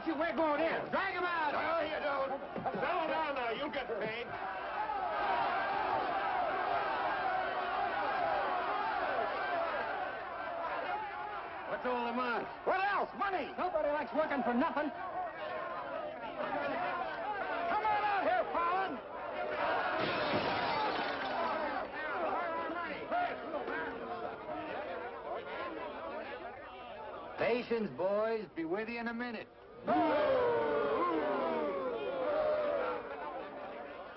got you. We're going in. Drag him out. No, you don't. Settle down now. You'll get paid. What's all the muss? What else? Money. Nobody likes working for nothing. Come on out here, Fallon. Patience, boys. Be with you in a minute.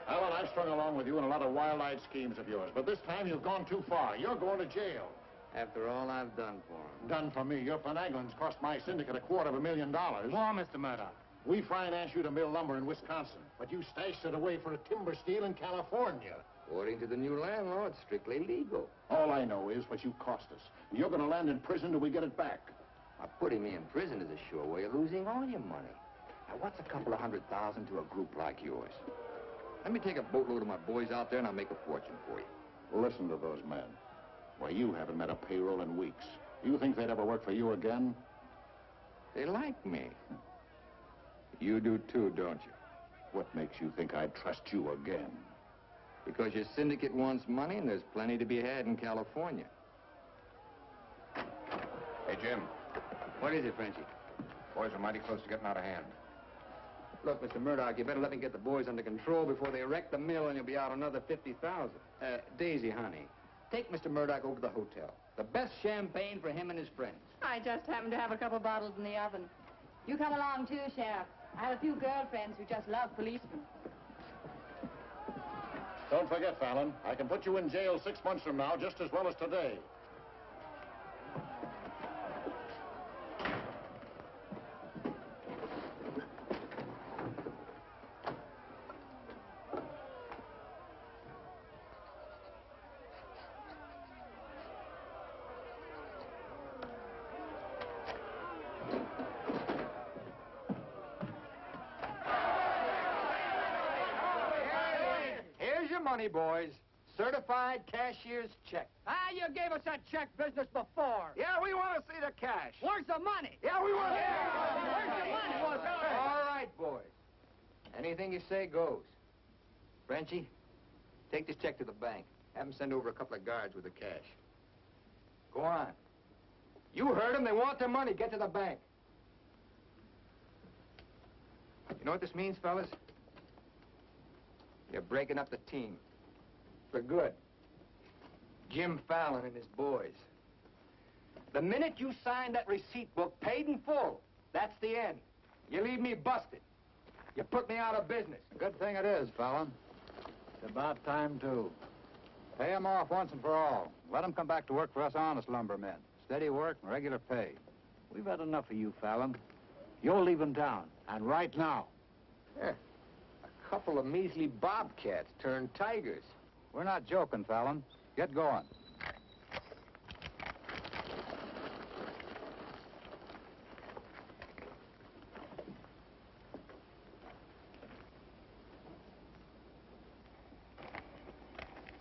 Alan, I've strung along with you in a lot of wild-eyed schemes of yours, but this time you've gone too far. You're going to jail. After all I've done for him. Done for me. Your finagling's cost my syndicate $250,000. More, Mr. Murdoch. We financed you to mill lumber in Wisconsin, but you stashed it away for a timber steal in California. According to the new landlord, it's strictly legal. All I know is what you cost us. You're going to land in prison till we get it back. Now, putting me in prison is a sure way of losing all your money. Now, what's a couple of $100,000 to a group like yours? Let me take a boatload of my boys out there and I'll make a fortune for you. Listen to those men. Why, you haven't met a payroll in weeks. You think they'd ever work for you again? They like me. You do too, don't you? What makes you think I'd trust you again? Because your syndicate wants money and there's plenty to be had in California. Hey, Jim. What is it, Frenchie? Boys are mighty close to getting out of hand. Look, Mr. Murdoch, you better let me get the boys under control before they wreck the mill and you'll be out another $50,000. Daisy, honey, take Mr. Murdoch over to the hotel. The best champagne for him and his friends. I just happen to have a couple bottles in the oven. You come along too, Sheriff. I have a few girlfriends who just love policemen. Don't forget, Fallon, I can put you in jail 6 months from now just as well as today. Money, boys. Certified cashier's check. Ah, you gave us that check business before. Yeah, we want to see the cash. Where's the money? Yeah, we want to Where's the money? All right, boys. Anything you say goes. Frenchie, take this check to the bank. Have them send over a couple of guards with the cash. Go on. You heard them. They want their money. Get to the bank. You know what this means, fellas? You're breaking up the team. For good. Jim Fallon and his boys. The minute you sign that receipt book, paid in full, that's the end. You leave me busted. You put me out of business. Good thing it is, Fallon. It's about time, too. Pay him off once and for all. Let him come back to work for us honest lumbermen. Steady work and regular pay. We've had enough of you, Fallon. You're leaving town, and right now. Yeah. A couple of measly bobcats turned tigers. We're not joking, Fallon. Get going.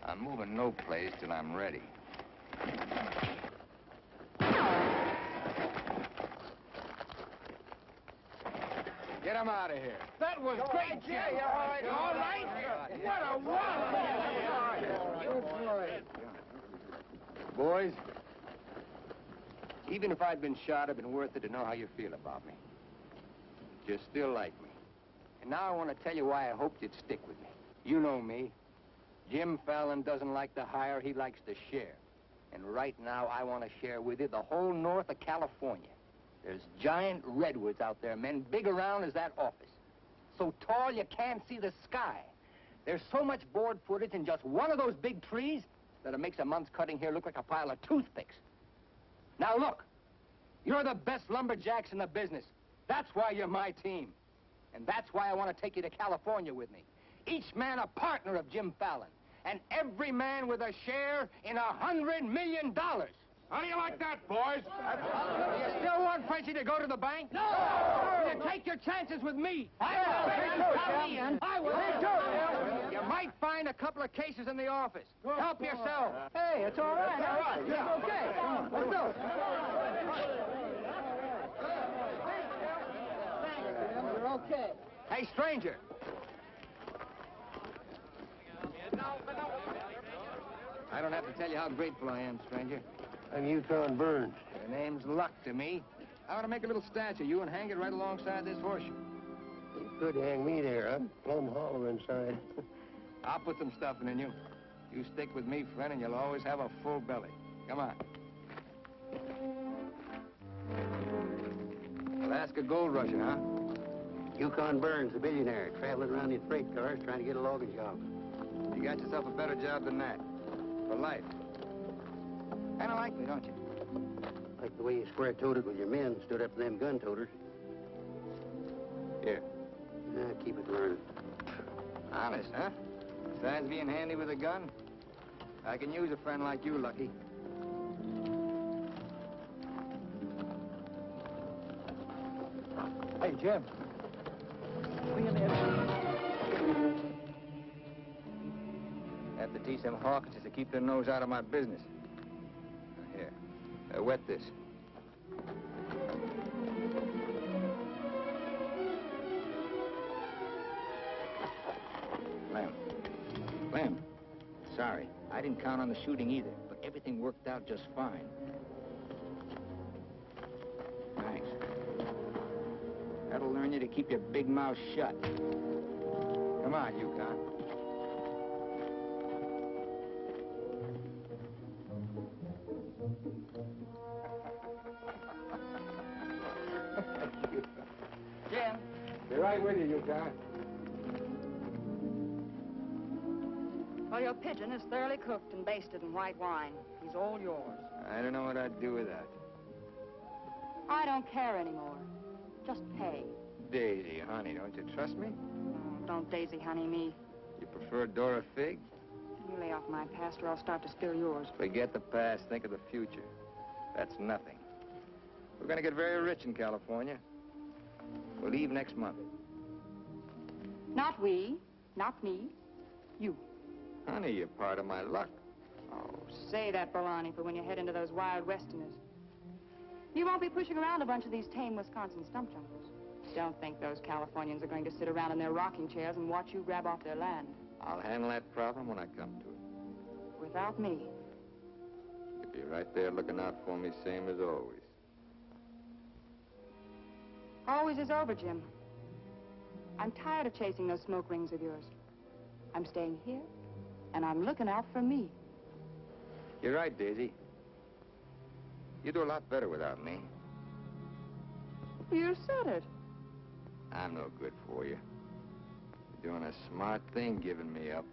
I'm moving no place till I'm ready. Get him out of here. That was great, Jim. All right. All right. What a wonderful. Boys, even if I'd been shot, it'd been worth it to know how you feel about me. You still like me. And now I want to tell you why I hoped you'd stick with me. You know me. Jim Fallon doesn't like to hire, he likes to share. And right now, I want to share with you the whole north of California. There's giant redwoods out there, men, big around as that office. So tall you can't see the sky. There's so much board footage in just one of those big trees that it makes a month's cutting here look like a pile of toothpicks. Now look, you're the best lumberjacks in the business. That's why you're my team. And that's why I want to take you to California with me. Each man a partner of Jim Fallon. And every man with a share in $100 million. How do you like that, boys? Do you still want Frenchie to go to the bank? No! You take your chances with me. I will. You might find a couple of cases in the office. Help yourself. Hey, it's all right. All right. Yeah. Okay. Let's do it. okay. Hey, stranger. I don't have to tell you how grateful I am, stranger. I'm Yukon Burns. Your name's luck to me. I want to make a little statue of you and hang it right alongside this horseshoe. You could hang me there. I'm plumb hollow inside. I'll put some stuffing in you. You stick with me, friend, and you'll always have a full belly. Come on. Alaska gold rusher, huh? Yukon Burns, a billionaire, traveling around in freight cars trying to get a logging job. You got yourself a better job than that. For life. Kind of like me, don't you? Like the way you square-toed it with your men, stood up to them gun-toters. Here. Keep it learning. Honest, huh? Besides being handy with a gun, I can use a friend like you, Lucky. Hey, Jim. Come in there. Have to teach them Hawkinses to keep their nose out of my business. Here, wet this. Clem, sorry. I didn't count on the shooting either, but everything worked out just fine. Thanks. That'll learn you to keep your big mouth shut. Come on, Yukon. Jim. Be right with you, Yukon. Well, your pigeon is thoroughly cooked and basted in white wine. He's all yours. I don't know what I'd do without I don't care anymore. Just pay. you. Daisy, honey, don't you trust me? Oh, don't daisy honey me. You prefer Dora Fig? You lay off my past or I'll start to spill yours. Forget the past, think of the future. That's nothing. We're gonna get very rich in California. We'll leave next month. Not we, not me, you. Honey, you're part of my luck. Oh, say that, baloney, for when you head into those wild westerners. You won't be pushing around a bunch of these tame Wisconsin stump jumpers. Don't think those Californians are going to sit around in their rocking chairs and watch you grab off their land. I'll handle that problem when I come to it. Without me. You'll be right there looking out for me, same as always. Always is over, Jim. I'm tired of chasing those smoke rings of yours. I'm staying here, and I'm looking out for me. You're right, Daisy. You do a lot better without me. You said it. I'm no good for you. You're doing a smart thing giving me up.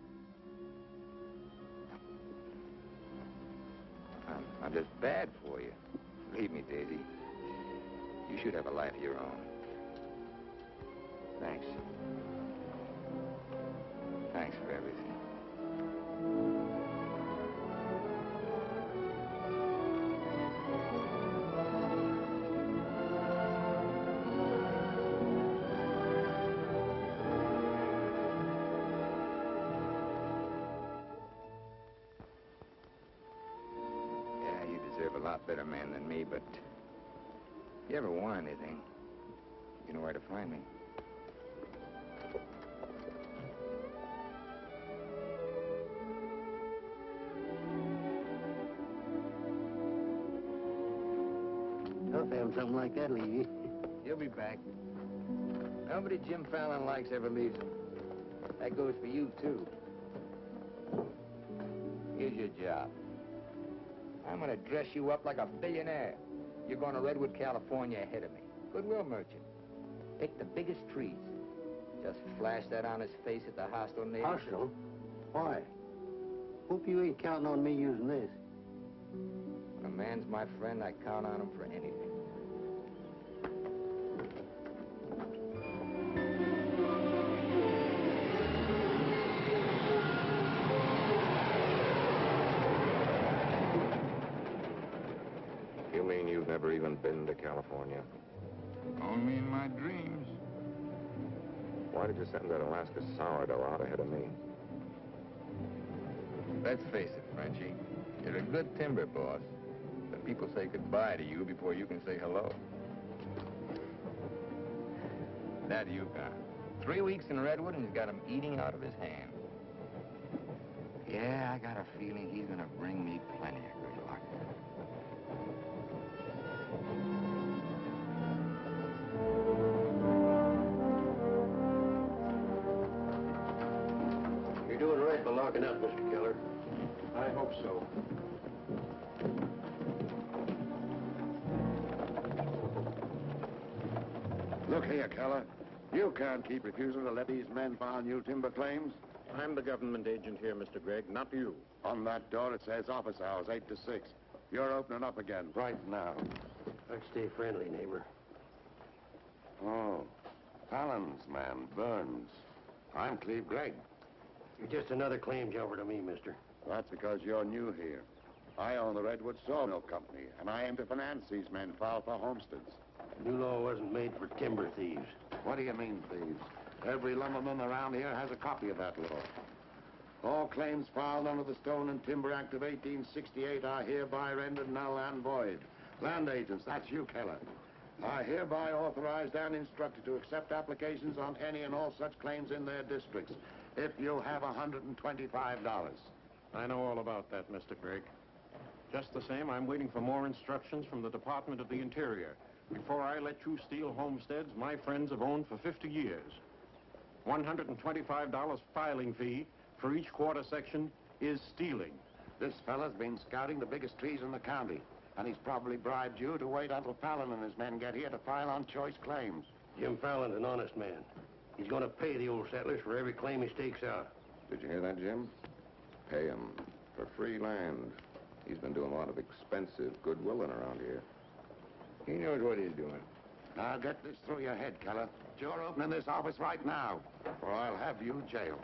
I'm just bad for you. Believe me, Daisy. You should have a life of your own. Thanks. Thanks for everything. Yeah, you deserve a lot better man than me, but if you ever want anything, you know where to find me. Tough having something like that leave you. You'll be back. Nobody Jim Fallon likes ever leaves him. That goes for you, too. Here's your job. I'm gonna dress you up like a billionaire. You're going to Redwood, California ahead of me. Goodwill merchant. Pick the biggest trees. Just flash that on his face at the hostile neighbors. Hostile? Why? Hope you ain't counting on me using this. When a man's my friend, I count on him for anything. You mean you've never even been to California? Only in my dreams. Why did you send that Alaska sourdough out ahead of me? Let's face it, Frenchie. You're a good timber boss. But people say goodbye to you before you can say hello. That Yukon. 3 weeks in Redwood and he's got him eating out of his hand. Yeah, I got a feeling he's gonna bring me plenty of good luck. You're doing right by locking up, Mr. Keller. I hope so. Look here, Keller. You can't keep refusing to let these men file new timber claims. I'm the government agent here, Mr. Gregg, not you. On that door, it says office hours, 8 to 6. You're opening up again, right now. Let's stay friendly, neighbor. Oh, Fallon's man, Burns. I'm Cleve Gregg. You're just another claim jumper to me, mister. That's because you're new here. I own the Redwood Sawmill Company, and I aim to finance these men filed for homesteads. The new law wasn't made for timber thieves. What do you mean, thieves? Every lumberman around here has a copy of that law. All claims filed under the Stone and Timber Act of 1868 are hereby rendered null and void. Land agents, that's you, Keller, are hereby authorized and instructed to accept applications on any and all such claims in their districts, if you have $125. I know all about that, Mr. Gregg. Just the same, I'm waiting for more instructions from the Department of the Interior. Before I let you steal homesteads my friends have owned for 50 years. $125 filing fee for each quarter section is stealing. This fella's been scouting the biggest trees in the county, and he's probably bribed you to wait until Fallon and his men get here to file on choice claims. Jim Fallon's an honest man. He's going to pay the old settlers for every claim he stakes out. Did you hear that, Jim? Pay him for free land. He's been doing a lot of expensive goodwilling around here. He knows what he's doing. Now get this through your head, Keller. You're opening this office right now, or I'll have you jailed.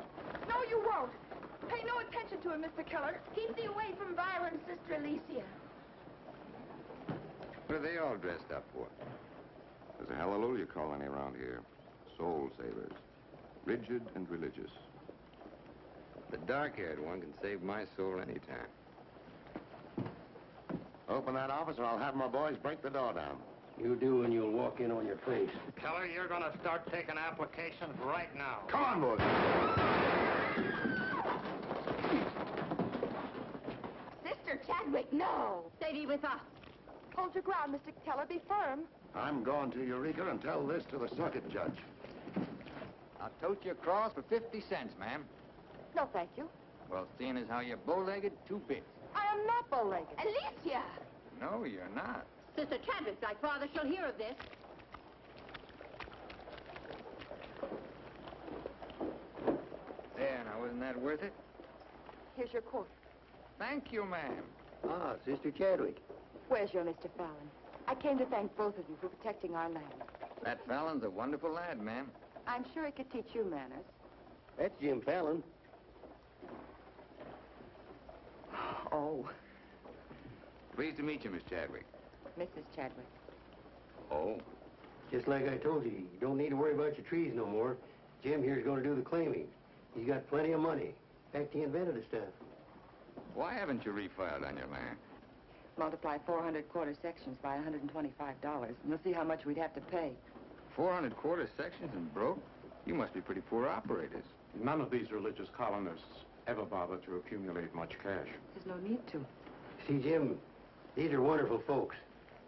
No, you won't. Pay no attention to him, Mr. Keller. Keep thee away from Byron's sister Alicia. What are they all dressed up for? There's a hallelujah colony around here. Soul savers. Rigid and religious. The dark-haired one can save my soul anytime. Open that office, or I'll have my boys break the door down. You do, and you'll walk in on your face. Keller, you're going to start taking applications right now. Come on, boys. Sister Chadwick, no. Stay thee with us. Hold your ground, Mr. Keller. Be firm. I'm going to Eureka and tell this to the circuit judge. I'll tote you across for 50 cents, ma'am. No, thank you. Well, seeing as how you're bow-legged, 2 bits. I am not bow-legged. Alicia! No, you're not. Sister Chadwick's like father. She'll hear of this. There, now, wasn't that worth it? Here's your coat. Thank you, ma'am. Ah, Sister Chadwick. Where's your Mr. Fallon? I came to thank both of you for protecting our land. That Fallon's a wonderful lad, ma'am. I'm sure he could teach you manners. That's Jim Fallon. Oh, Pleased to meet you, Miss Chadwick. Mrs. Chadwick. Oh? Just like I told you, you don't need to worry about your trees no more. Jim here's going to do the claiming. He's got plenty of money. In fact, he invented the stuff. Why haven't you refiled on your land? Multiply 400 quarter sections by $125, and you'll see how much we'd have to pay. 400 quarter sections and broke? You must be pretty poor operators. None of these religious colonists ever bother to accumulate much cash. There's no need to. See, Jim, these are wonderful folks.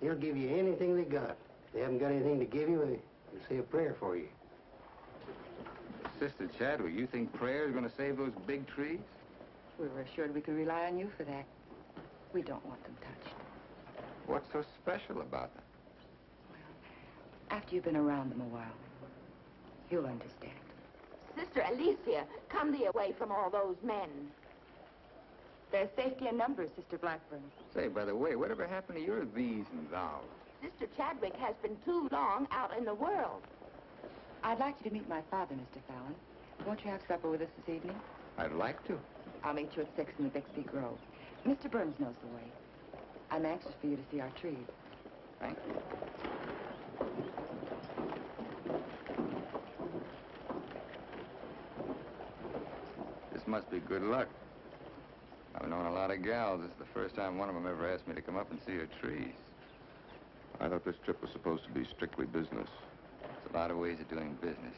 They'll give you anything they got. If they haven't got anything to give you, they'll say a prayer for you. Sister Chadwick, you think prayer is going to save those big trees? We were assured we could rely on you for that. We don't want them touched. What's so special about them? After you've been around them a while, you'll understand. Sister Alicia, come thee away from all those men. There's safety in numbers, Sister Blackburn. Say, by the way, whatever happened to your these and thous? Sister Chadwick has been too long out in the world. I'd like you to meet my father, Mr. Fallon. Won't you have supper with us this evening? I'd like to. I'll meet you at 6 in the Bixby Grove. Mr. Burns knows the way. I'm anxious for you to see our trees. Thank you. This must be good luck. I've known a lot of gals. This is the first time one of them ever asked me to come up and see her trees. I thought this trip was supposed to be strictly business. It's A lot of ways of doing business.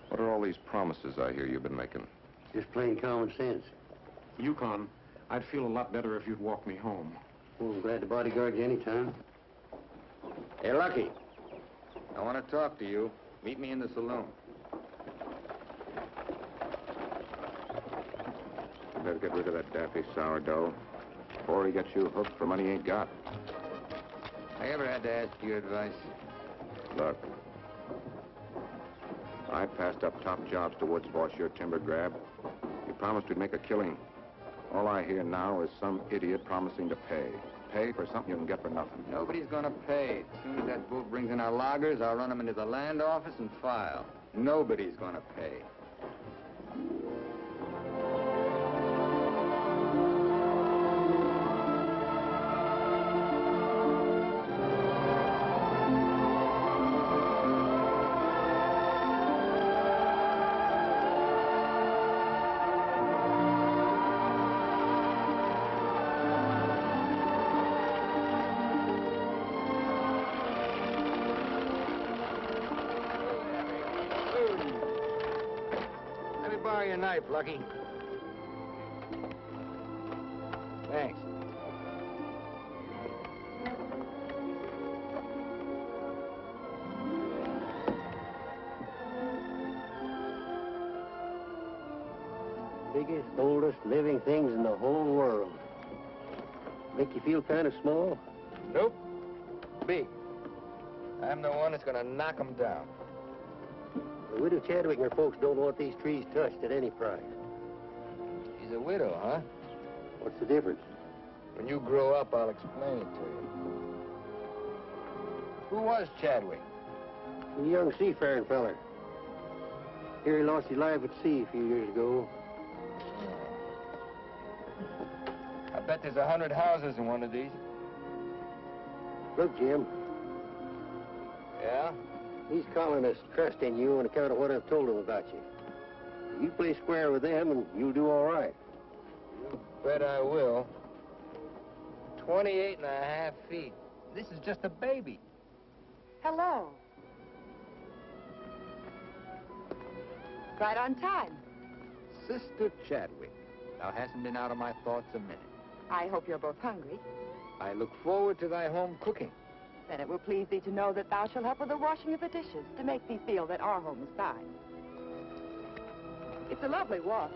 What are all these promises I hear you've been making? Just plain common sense. Yukon, I'd feel a lot better if you'd walk me home. Well, I'm glad to bodyguard you anytime. Hey, Lucky. I want to talk to you. Meet me in the saloon. You better get rid of that daffy sourdough before he gets you hooked for money he ain't got. I ever had to ask your advice? Look, I passed up top jobs to Woods boss your timber grab. He promised we'd make a killing. All I hear now is some idiot promising to pay. Pay for something you can get for nothing. Nobody's gonna pay. As soon as that bull brings in our loggers, I'll run them into the land office and file. Nobody's gonna pay. Let me borrow your knife, Lucky. Thanks. Biggest, oldest living things in the whole world. Make you feel kind of small? Nope. Big. I'm the one that's gonna knock them down. The widow Chadwick and her folks don't want these trees touched at any price. She's a widow, huh? What's the difference? When you grow up, I'll explain it to you. Who was Chadwick? A young seafaring feller. Here he lost his life at sea a few years ago. I bet there's 100 houses in one of these. Look, Jim, Yeah? these colonists trust in you on account of what I've told them about you. You play square with them and you'll do all right. You bet I will. 28 and a half feet. This is just a baby. Hello. Right on time. Sister Chadwick. Thou hasn't been out of my thoughts a minute. I hope you're both hungry. I look forward to thy home cooking. Then it will please thee to know that thou shalt help with the washing of the dishes to make thee feel that our home is thine. It's a lovely walk.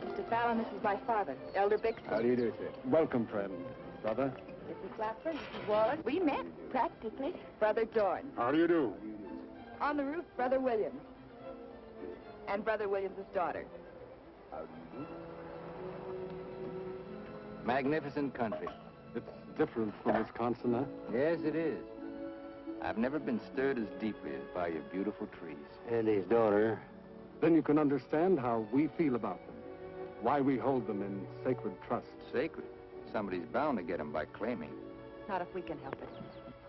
Mr. Fallon, this is my father, Elder Bixby. How do you do, sir? Welcome, friend. Brother. Mrs. Clapper, Mrs. Wallace. We met, practically. Brother Dorn. How do you do? On the roof, Brother Williams. And Brother Williams' daughter. How do you do? Magnificent country. It's different from Wisconsin, huh? Yes, it is. I've never been stirred as deeply as by your beautiful trees. And his daughter. Then you can understand how we feel about them. Why we hold them in sacred trust. Sacred. Somebody's bound to get them by claiming. Not if we can help it.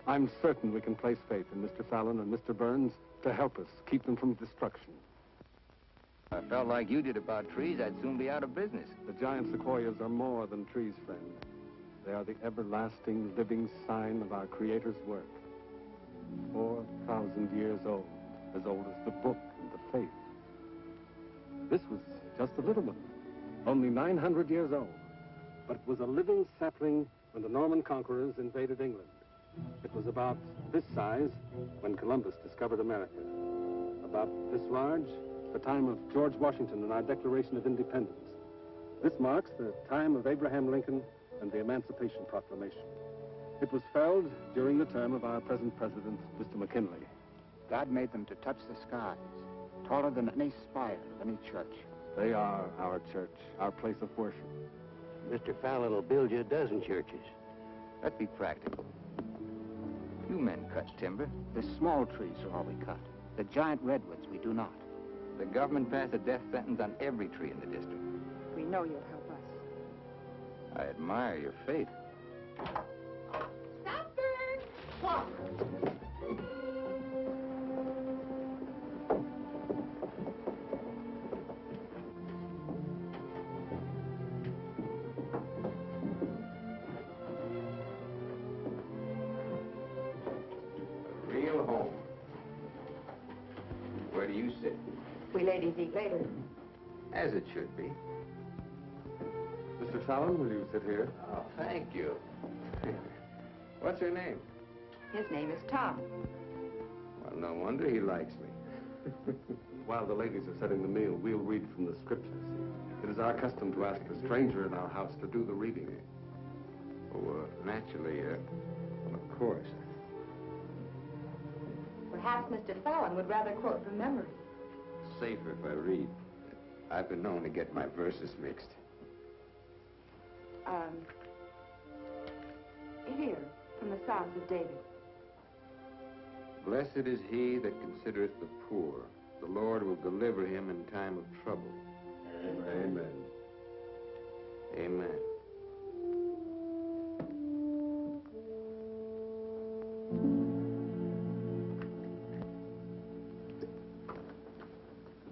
I'm certain we can place faith in Mr. Fallon and Mr. Burns to help us keep them from destruction. If I felt like you did about trees, I'd soon be out of business. The giant sequoias are more than trees, friend. They are the everlasting, living sign of our Creator's work. 4,000 years old as the book and the faith. This was just a little one, only 900 years old. But it was a living sapling when the Norman conquerors invaded England. It was about this size when Columbus discovered America. About this large, the time of George Washington and our Declaration of Independence. This marks the time of Abraham Lincoln and the Emancipation Proclamation. It was felled during the term of our present president, Mr. McKinley. God made them to touch the skies, taller than any spire of any church. They are our church, our place of worship. Mr. Fallon will build you a dozen churches. Let's be practical. You men cut timber. The small trees are all we cut. The giant redwoods we do not. The government passed a death sentence on every tree in the district. we know you'll help us. I admire your faith. Supper! What? A real home. Where do you sit? We ladies eat later. As it should be. Mr. Fallon, will you sit here? Oh, thank you. What's her name? His name is Tom. Well, no wonder he likes me. While the ladies are setting the meal, we'll read from the scriptures. It is our custom to ask a stranger in our house to do the reading. Oh, naturally, well, of course. Perhaps Mr. Fallon would rather quote from memory. Safer if I read. I've been known to get my verses mixed. Here, from the Psalms of David. Blessed is he that considereth the poor. The Lord will deliver him in time of trouble. Amen. Amen.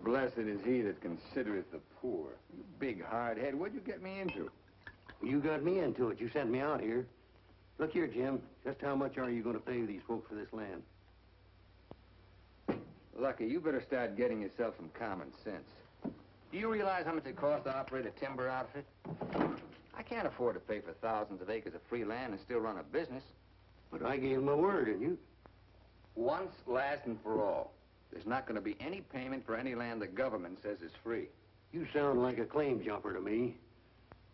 Blessed is he that considereth the poor. You big hard head, what'd you get me into? You got me into it. You sent me out here. Look here, Jim. Just how much are you going to pay these folks for this land? Lucky, you better start getting yourself some common sense. Do you realize how much it costs to operate a timber outfit? I can't afford to pay for thousands of acres of free land and still run a business. But I gave my word, and you... Once, last, and for all. There's not going to be any payment for any land the government says is free. You sound like a claim jumper to me.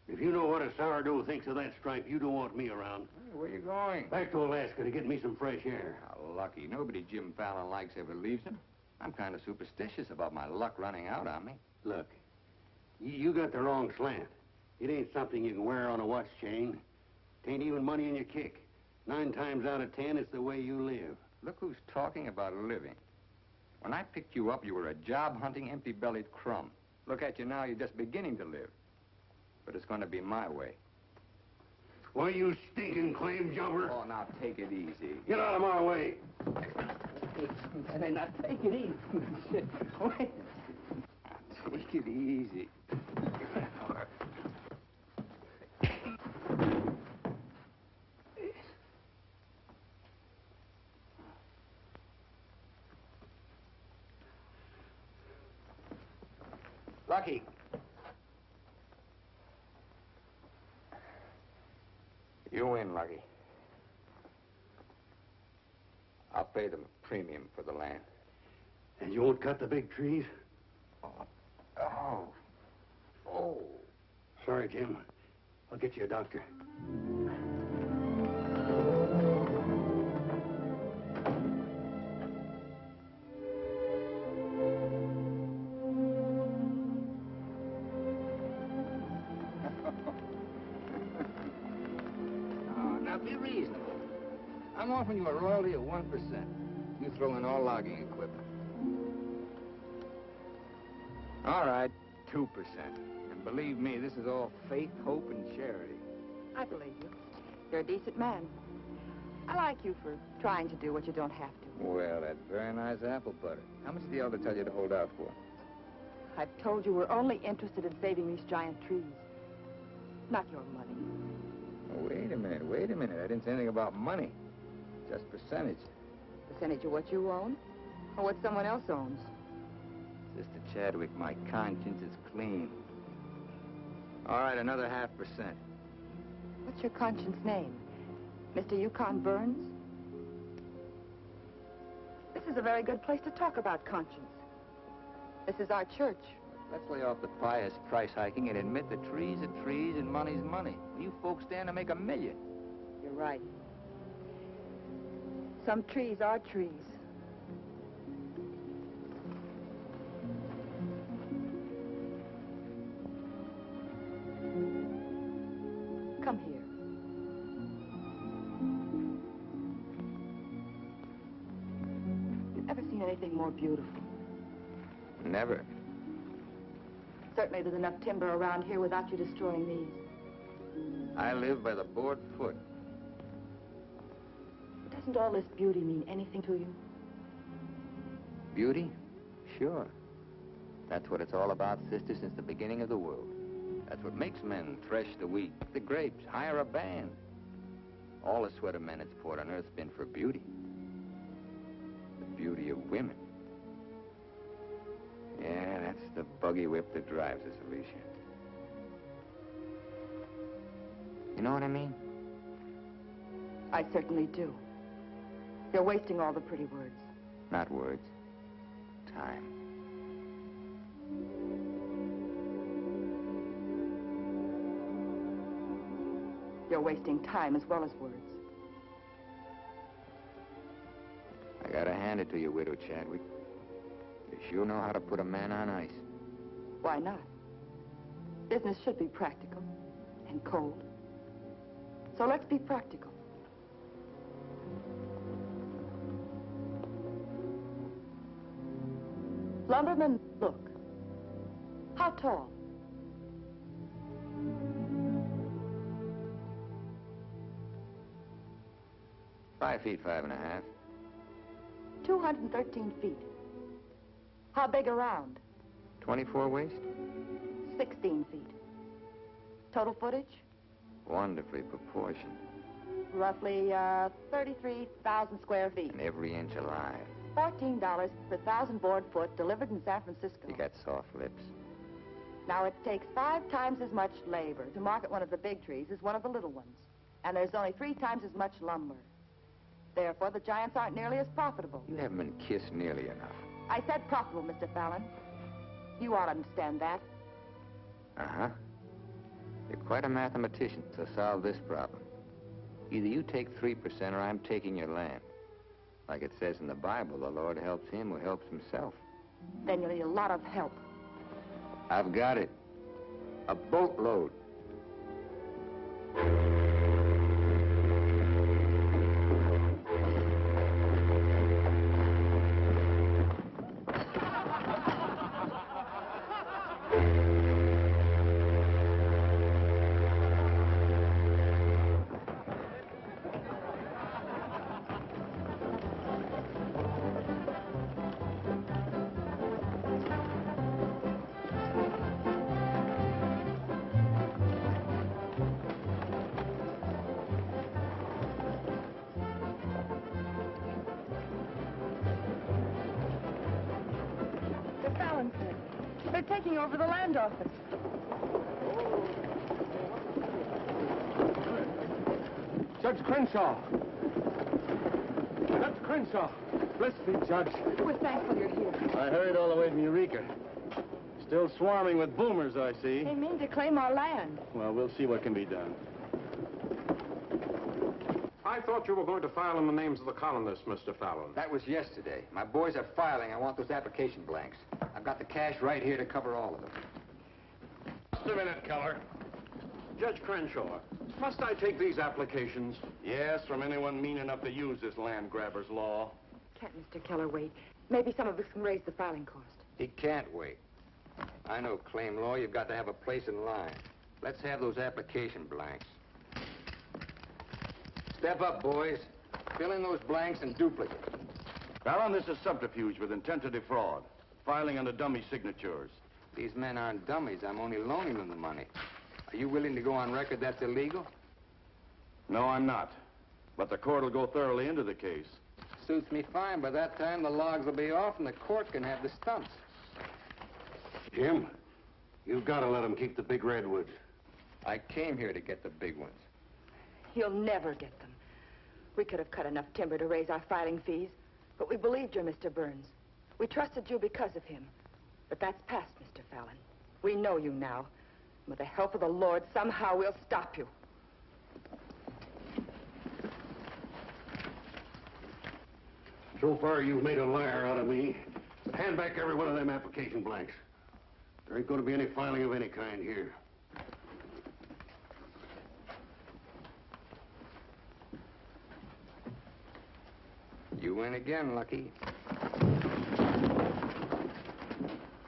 If you know what a sourdough thinks of that stripe, you don't want me around. Hey, where you going? Back to Alaska to get me some fresh air. How lucky. Nobody Jim Fallon likes ever leaves him. I'm kind of superstitious about my luck running out on me. Look, you got the wrong slant. It ain't something you can wear on a watch chain. It ain't even money in your kick. 9 times out of 10, it's the way you live. Look who's talking about living. When I picked you up, you were a job-hunting, empty-bellied crumb. Look at you now, you're just beginning to live. But it's going to be my way. Why, you stinking claim jumper? Oh, now take it easy. Get out of my way. Hey, now take it easy. Wait. Take it easy. Lucky. You win, Lucky. I'll pay them a premium for the land. And you won't cut the big trees? Oh. Oh. Sorry, Jim. I'll get you a doctor. Now be reasonable. I'm offering you a royalty of 1%. You throw in all logging equipment. All right, 2%. And believe me, this is all faith, hope, and charity. I believe you. You're a decent man. I like you for trying to do what you don't have to. Well, that's very nice apple butter. How much did the elder tell you to hold out for? I've told you we're only interested in saving these giant trees. Not your money. Oh, wait a minute. I didn't say anything about money. Just percentage. Percentage of what you own? Or what someone else owns? Sister Chadwick, my conscience is clean. All right, another 0.5%. What's your conscience name? Mr. Yukon Burns? This is a very good place to talk about conscience. This is our church. Let's lay off the pious price hiking and admit that trees are trees and money's money. You folks stand to make $1 million. You're right. Some trees are trees. Come here. You've ever seen anything more beautiful? Never. Certainly there's enough timber around here without you destroying these. I live by the board foot. Doesn't all this beauty mean anything to you? Beauty? Sure. That's what it's all about, sister, since the beginning of the world. That's what makes men thresh the wheat, pick the grapes, hire a band. All the sweat of men that's poured on earth's been for beauty. The beauty of women. Yeah, that's the buggy whip that drives us, Alicia. You know what I mean? I certainly do. You're wasting all the pretty words. Not words. Time. You're wasting time as well as words. I gotta hand it to you, Widow Chadwick. You sure know how to put a man on ice. Why not? Business should be practical and cold. So let's be practical. Lumberman, look. How tall? "5 feet, 5.5. 213 feet. How big around? 24 waist? 16 feet. Total footage? Wonderfully proportioned. Roughly 33,000 square feet. And every inch alive. $14 per 1,000 board foot delivered in San Francisco. You got soft lips. Now, it takes 5 times as much labor to market one of the big trees as one of the little ones. And there's only 3 times as much lumber. Therefore, the giants aren't nearly as profitable. You haven't been kissed nearly enough. I said profitable, Mr. Fallon. You ought to understand that. Uh-huh. You're quite a mathematician, so solve this problem. Either you take 3% or I'm taking your land. Like it says in the Bible, the Lord helps him who helps himself. Then you'll need a lot of help. I've got it. A boatload. They're taking over the land office. Judge Crenshaw. Judge Crenshaw. Bless thee, Judge. We're thankful you're here. I hurried all the way from Eureka. Still swarming with boomers, I see. They mean to claim our land. Well, we'll see what can be done. I thought you were going to file in the names of the colonists, Mr. Fallon. That was yesterday. My boys are filing. I want those application blanks. I've got the cash right here to cover all of them. Just a minute, Keller. Judge Crenshaw, must I take these applications? Yes, from anyone mean enough to use this land grabber's law. Can't Mr. Keller wait? Maybe some of us can raise the filing cost. He can't wait. I know claim law. You've got to have a place in line. Let's have those application blanks. Step up, boys. Fill in those blanks and duplicate. Fallon, this is subterfuge with intent to defraud. Filing under dummy signatures. These men aren't dummies. I'm only loaning them the money. Are you willing to go on record that's illegal? No, I'm not. But the court will go thoroughly into the case. Suits me fine. By that time, the logs will be off and the court can have the stumps. Jim, you've got to let them keep the big redwoods. I came here to get the big ones. You'll never get them. We could have cut enough timber to raise our filing fees, but we believed you, Mr. Burns. We trusted you because of him. But that's past, Mr. Fallon. We know you now. With the help of the Lord, somehow we'll stop you. So far, you've made a liar out of me. Hand back every one of them application blanks. There ain't going to be any filing of any kind here. You win again, Lucky.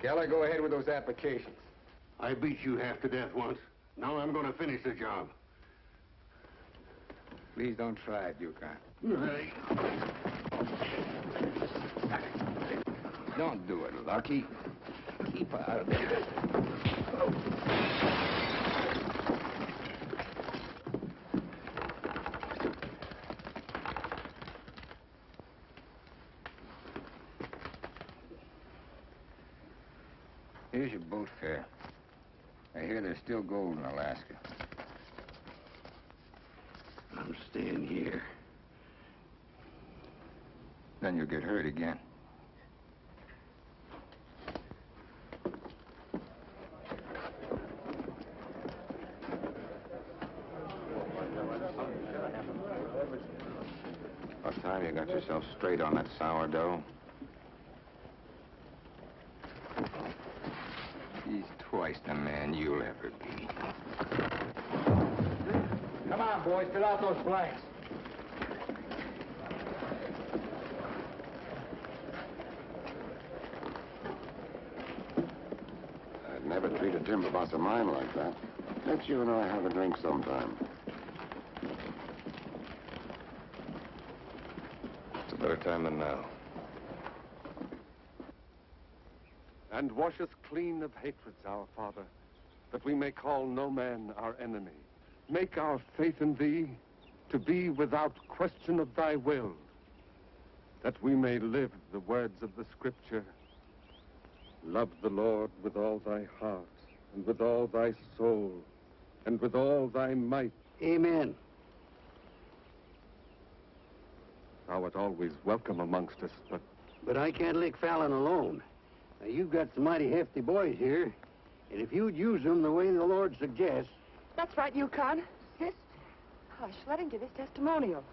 Keller, go ahead with those applications. I beat you half to death once. Now I'm going to finish the job. Please don't try it, Yukon. Hey. Don't do it, Lucky. Keep out of there. Here's your boat fare. I hear there's still gold in Alaska. I'm staying here. Then you'll get hurt again. What time you got yourself straight on that sourdough? He's twice the man you'll ever be. Come on, boys, fill out those blanks. I'd never treat a timber boss of mine like that. Let you and I have a drink sometime. It's a better time than now. And wash us clean of hatreds, our Father, that we may call no man our enemy. Make our faith in thee to be without question of thy will, that we may live the words of the Scripture. Love the Lord with all thy heart, and with all thy soul, and with all thy might. Amen. Thou art always welcome amongst us, But I can't lick Fallon alone. Now, you've got some mighty hefty boys here, and if you'd use them the way the Lord suggests... That's right, Yukon. Yes? Hush, let him give his testimonial.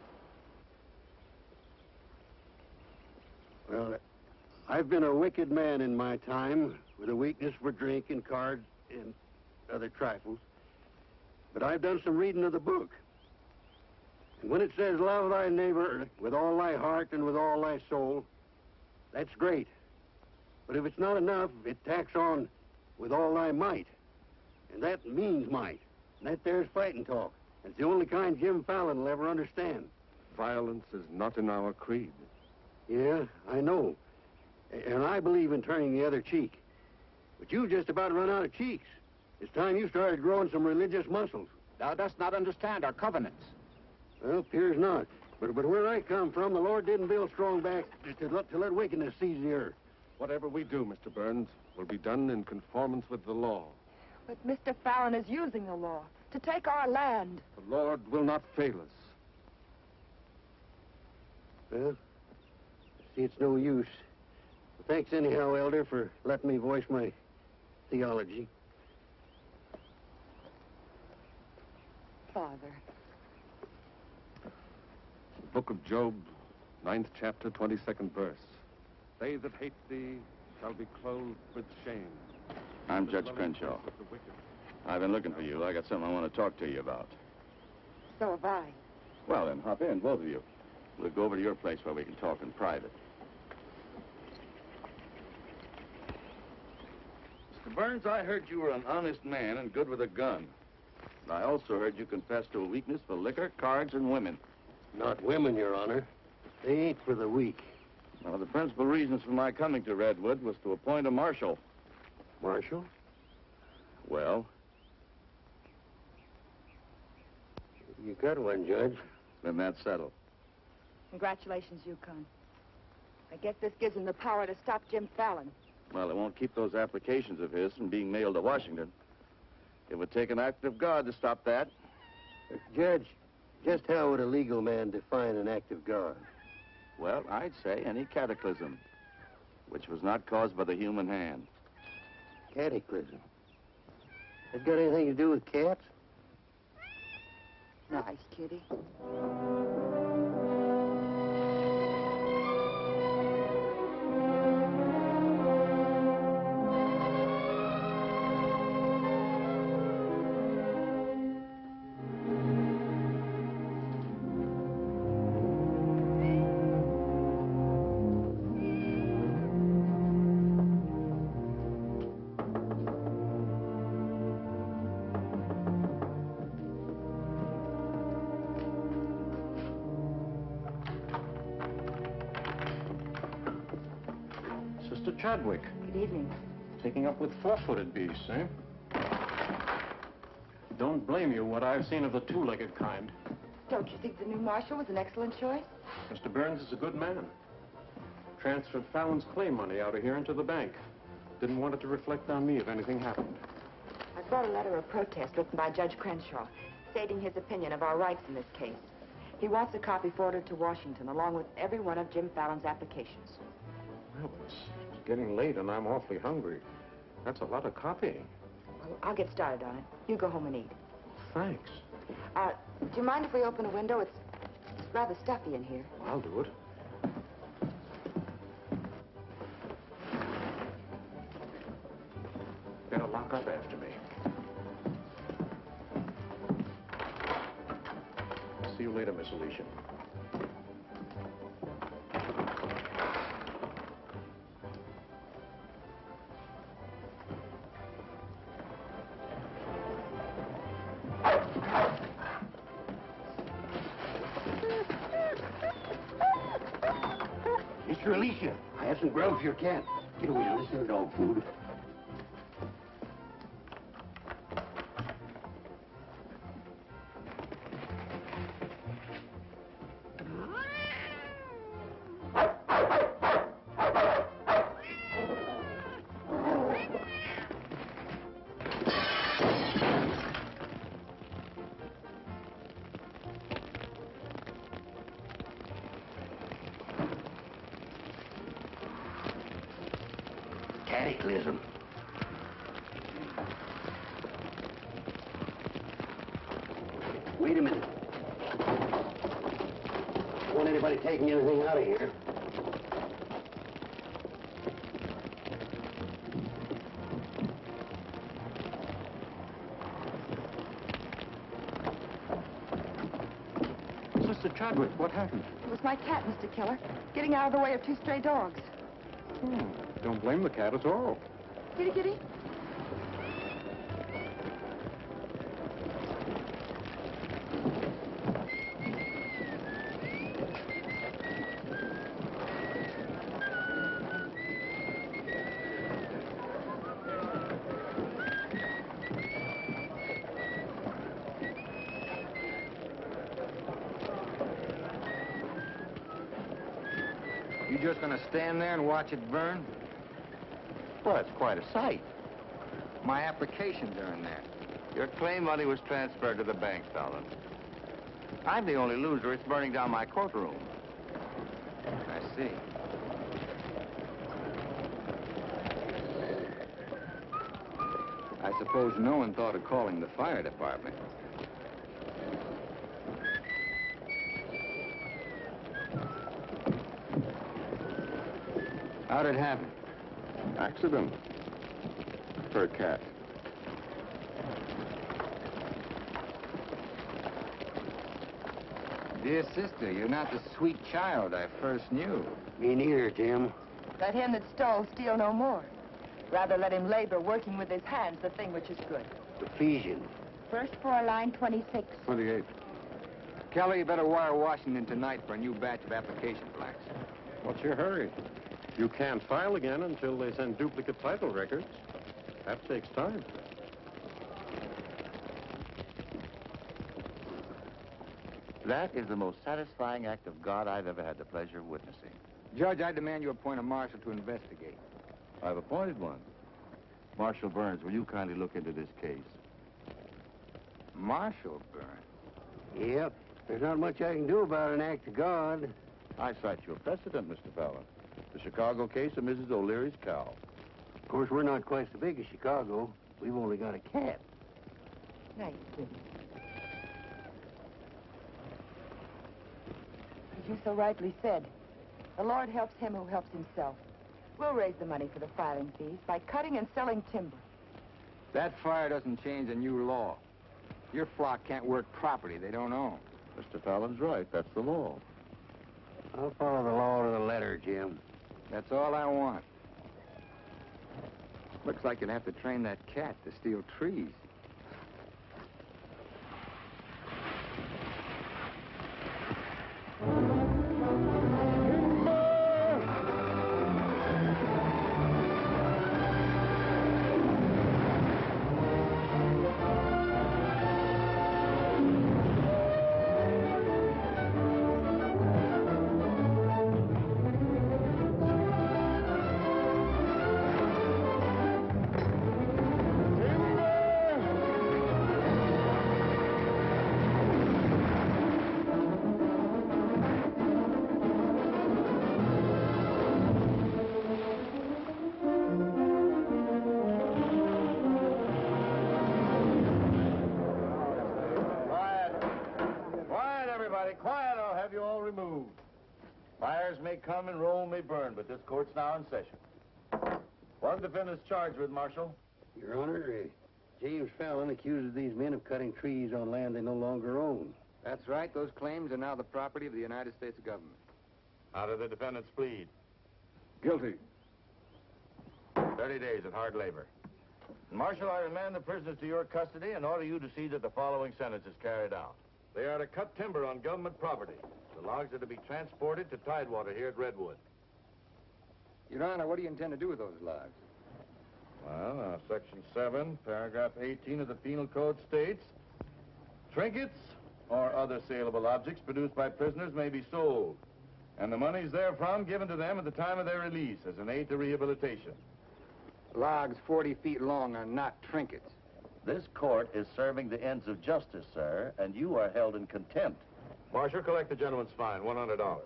Well, I've been a wicked man in my time, with a weakness for drink and cards and other trifles. But I've done some reading of the book. And when it says, love thy neighbor with all thy heart and with all thy soul, that's great. But if it's not enough, it tacks on with all thy might. And that means might. And that there's fighting talk. It's the only kind Jim Fallon will ever understand. violence is not in our creed. Yeah, I know. And I believe in turning the other cheek. But you just about run out of cheeks. It's time you started growing some religious muscles. Thou dost not understand our covenants. Well, appears not. But where I come from, the Lord didn't build strong backs to let wickedness seize the earth. Whatever we do, Mr. Burns, will be done in conformance with the law. But Mr. Fallon is using the law to take our land. The Lord will not fail us. Well, see, it's no use. Thanks anyhow, Elder, for letting me voice my theology. Father. Book of Job, 9th chapter, 22nd verse. They that hate thee shall be clothed with shame. I'm Judge Crenshaw. I've been looking for you. I got something I want to talk to you about. So have I. Well, then, hop in, both of you. We'll go over to your place where we can talk in private. Mr. Burns, I heard you were an honest man and good with a gun. And I also heard you confess to a weakness for liquor, cards, and women. Not women, Your Honor. They ain't for the weak. One of the principal reasons for my coming to Redwood was to appoint a marshal. Marshal? Well? You got one, Judge. Then that's settled. Congratulations, Yukon. I guess this gives him the power to stop Jim Fallon. Well, it won't keep those applications of his from being mailed to Washington. It would take an act of God to stop that. Judge, just how would a legal man define an act of God? Well, I'd say any cataclysm, which was not caused by the human hand. Cataclysm? That got anything to do with cats? Nice, kitty. Sister Chadwick. Good evening. Taking up with four-footed beasts, eh? Don't blame you what I've seen of the two-legged kind. Don't you think the new marshal was an excellent choice? Mr. Burns is a good man. Transferred Fallon's clay money out of here into the bank. Didn't want it to reflect on me if anything happened. I brought a letter of protest written by Judge Crenshaw, stating his opinion of our rights in this case. He wants a copy forwarded to Washington, along with every one of Jim Fallon's applications. Well, it's getting late and I'm awfully hungry. That's a lot of copying. Well, I'll get started on it. You go home and eat. Thanks. Do you mind if we open a window? It's rather stuffy in here. I'll do it. Better lock up after me. See you later, Miss Alicia. Mr. Alicia, I have some grub for your cat. Get away, this isn't dog food. Cataclysm. Wait a minute. Don't want anybody taking anything out of here. Sister Chadwick, what happened? It was my cat, Mr. Keller, getting out of the way of two stray dogs. Don't blame the cat at all. Kitty, kitty. You just gonna stand there and watch it burn? Well, it's quite a sight. My applications are in there. Your claim money was transferred to the bank, Fallon. I'm the only loser. It's burning down my courtroom. I see. I suppose no one thought of calling the fire department. How'd it happen? Accident. For a cat. Dear sister, you're not the sweet child I first knew. Me neither, Jim. Let him that stole steal no more. Rather let him labor working with his hands the thing which is good. Ephesians. First floor, line 26. 28. Kelly, you better wire Washington tonight for a new batch of application blanks. What's your hurry? You can't file again until they send duplicate title records. That takes time. That is the most satisfying act of God I've ever had the pleasure of witnessing. Judge, I demand you appoint a marshal to investigate. I've appointed one. Marshal Burns, will you kindly look into this case? Marshal Burns? Yep. There's not much I can do about an act of God. I cite your precedent, Mr. Fallon. The Chicago case of Mrs. O'Leary's cow. Of course, we're not quite so big as Chicago. We've only got a cat. Nice. As you so rightly said, the Lord helps him who helps himself. We'll raise the money for the filing fees by cutting and selling timber. That fire doesn't change a new law. Your flock can't work property they don't own. Mr. Fallon's right. That's the law. I'll follow the law to the letter, Jim. That's all I want. Looks like you'd have to train that cat to steal trees. Fires may come and Rome may burn, but this court's now in session. What are the defendants charged with, Marshal? Your Honor, James Fallon accuses these men of cutting trees on land they no longer own. That's right. Those claims are now the property of the United States government. How do the defendants plead? Guilty. 30 days at hard labor. Marshal, I remand the prisoners to your custody and order you to see that the following sentence is carried out. They are to cut timber on government property. The logs are to be transported to Tidewater here at Redwood. Your Honor, what do you intend to do with those logs? Well, Section 7, Paragraph 18 of the Penal Code states, trinkets or other saleable objects produced by prisoners may be sold, and the monies therefrom given to them at the time of their release as an aid to rehabilitation. Logs 40 feet long are not trinkets. This court is serving the ends of justice, sir, and you are held in contempt. Marshal, collect the gentleman's fine, $100.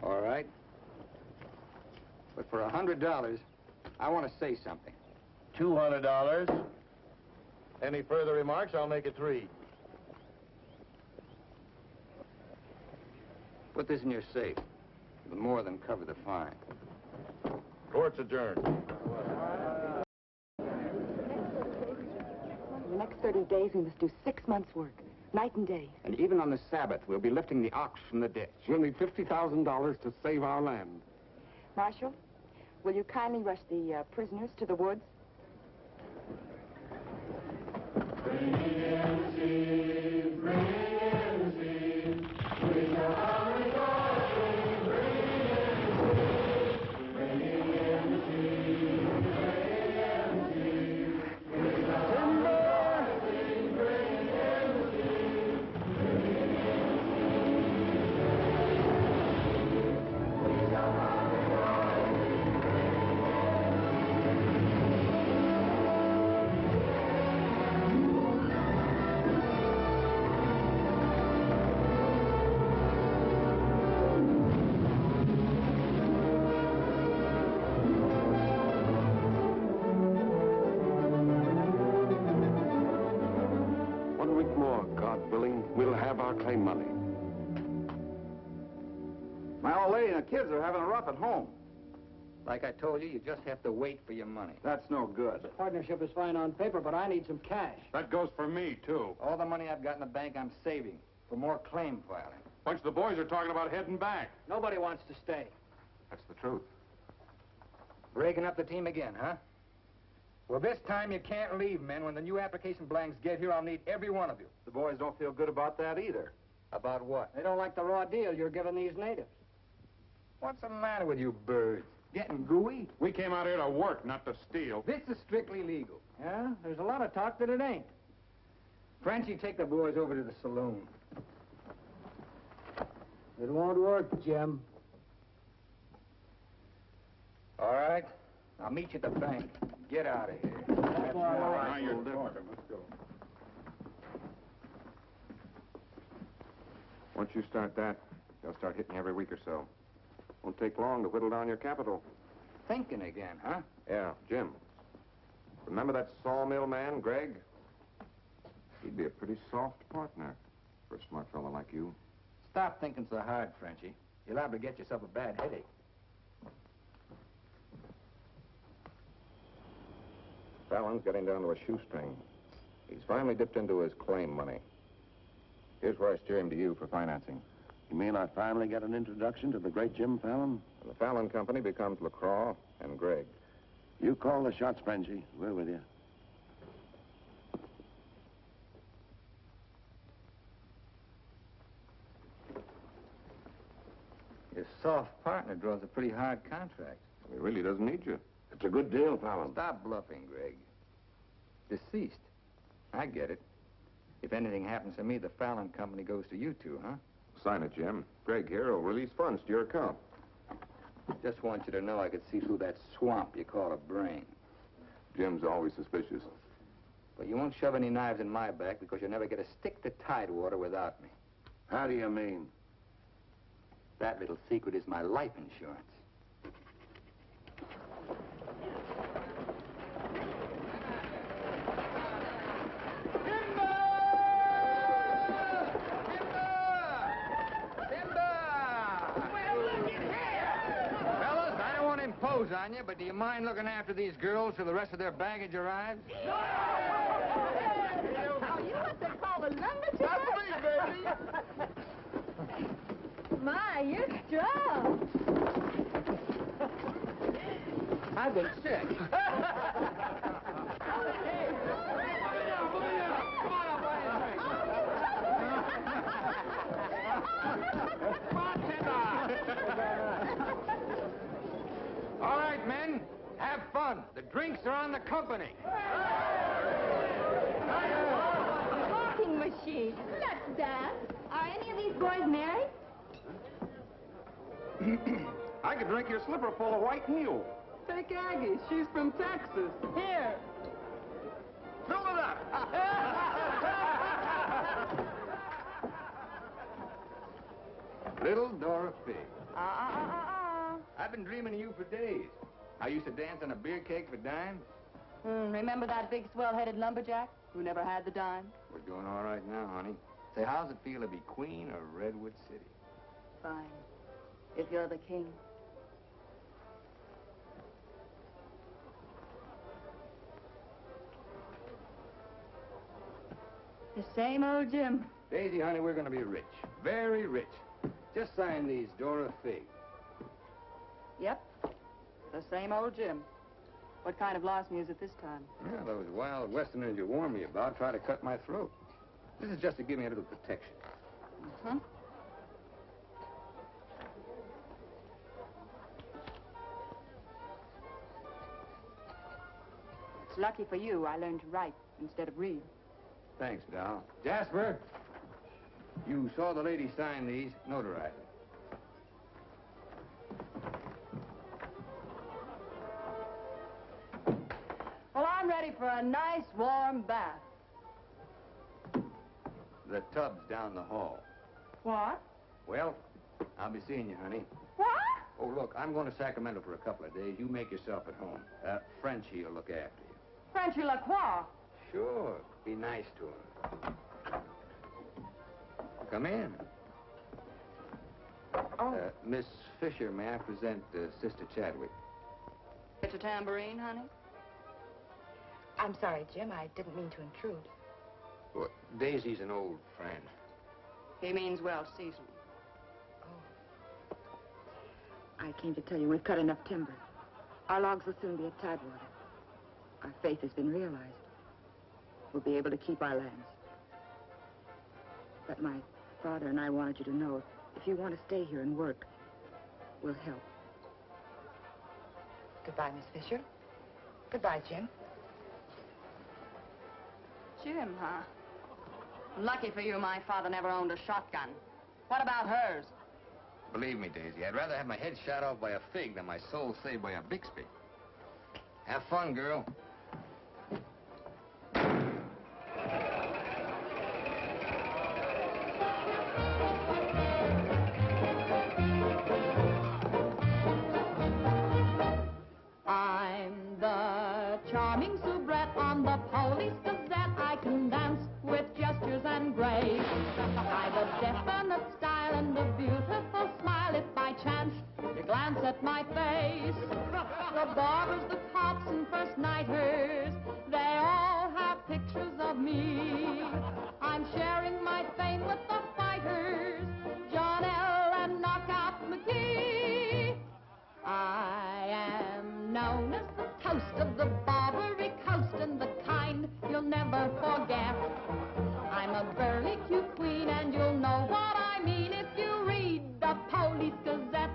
All right. But for $100, I want to say something. $200. Any further remarks, I'll make it 3. Put this in your safe. It'll more than cover the fine. Court's adjourned. In the next 30 days, we must do 6 months' work, night and day. And even on the Sabbath, we'll be lifting the ox from the ditch. We'll need $50,000 to save our land. Marshal, will you kindly rush the prisoners to the woods? Claim money. My old lady and the kids are having a rough at home. Like I told you, you just have to wait for your money. That's no good. The partnership is fine on paper, but I need some cash. That goes for me, too. All the money I've got in the bank, I'm saving for more claim filing. Bunch of the boys are talking about heading back. Nobody wants to stay. That's the truth. Breaking up the team again, huh? Well, this time you can't leave, men. When the new application blanks get here, I'll need every one of you. The boys don't feel good about that either. About what? They don't like the raw deal you're giving these natives. What's the matter with you birds? Getting gooey? We came out here to work, not to steal. This is strictly legal. Yeah? There's a lot of talk that it ain't. Frenchie, take the boys over to the saloon. It won't work, Jim. All right. I'll meet you at the bank. Get out of here. That's all right. Now you're talking. Let's go. Once you start that, they'll start hitting you every week or so. Won't take long to whittle down your capital. Thinking again, huh? Yeah, Jim. Remember that sawmill man, Greg? He'd be a pretty soft partner for a smart fella like you. Stop thinking so hard, Frenchie. You're liable to get yourself a bad headache. Fallon's getting down to a shoestring. He's finally dipped into his claim money. Here's where I steer him to you for financing. You mean I finally get an introduction to the great Jim Fallon? The Fallon Company becomes LaCroix and Gregg. You call the shots, Frenchie. We're with you. Your soft partner draws a pretty hard contract. He really doesn't need you. It's a good deal, Fallon. Stop bluffing, Gregg. Deceased. I get it. If anything happens to me, the Fallon Company goes to you two, huh? Sign it, Jim. Gregg here will release funds to your account. Just want you to know I could see through that swamp you call a brain. Jim's always suspicious. But you won't shove any knives in my back because you'll never get a stick to Tidewater without me. How do you mean? That little secret is my life insurance. nose on you, but do you mind looking after these girls till the rest of their baggage arrives? Are you what they call the lumberjack? That's me, baby. My, you're strong. I've been sick. All right, men, have fun. The drinks are on the company. Talking machine. Let's dance. Are any of these boys married? I could drink your slipper full of white mule. Take Aggie. She's from Texas. Here. Fill it up. Little Dorothy. I've been dreaming of you for days. I used to dance on a beer keg for dimes. Remember that big swell-headed lumberjack who never had the dime? We're doing all right now, honey. Say, how's it feel to be queen of Redwood City? Fine. If you're the king. The same old Jim. Daisy, honey, we're going to be rich. Very rich. Just sign these, Dora Fig. Yep. The same old Jim. What kind of lost me is it this time? Yeah, those wild Westerners you warned me about try to cut my throat. This is just to give me a little protection. Uh-huh. It's lucky for you I learned to write instead of read. Thanks, Doll. Jasper, you saw the lady sign these. Notarize them. Well, I'm ready for a nice warm bath. The tub's down the hall. What? Well, I'll be seeing you, honey. What? Oh, look, I'm going to Sacramento for a couple of days. You make yourself at home. Frenchie will look after you. Frenchy Lacroix. Sure. Be nice to him. Come in. Oh. Miss Fisher, may I present Sister Chadwick? Get your tambourine, honey? I'm sorry, Jim. I didn't mean to intrude. Well, Daisy's an old friend. He means well seasoned. I came to tell you we've cut enough timber. Our logs will soon be at tidewater. Our faith has been realized. We'll be able to keep our lands. But my father and I wanted you to know if you want to stay here and work, we'll help. Goodbye, Miss Fisher. Goodbye, Jim. Jim, huh? Lucky for you, my father never owned a shotgun. What about hers? Believe me, Daisy, I'd rather have my head shot off by a fig than my soul saved by a Bixby. Have fun, girl. I'm the charming soubrette on the Police Gazette. I can dance with gestures and grace. I've a definite style and a beautiful smile. If by chance you glance at my face, the barbers, the cops, and first-nighters, they all have pictures of me. I'm sharing my fame with the fighters, John L. and Knockout McGee. I am known as the toast of the Barbary Coast and the kind you'll never forget. I'm a burly cute queen and you'll know what I mean if you read the Police Gazette.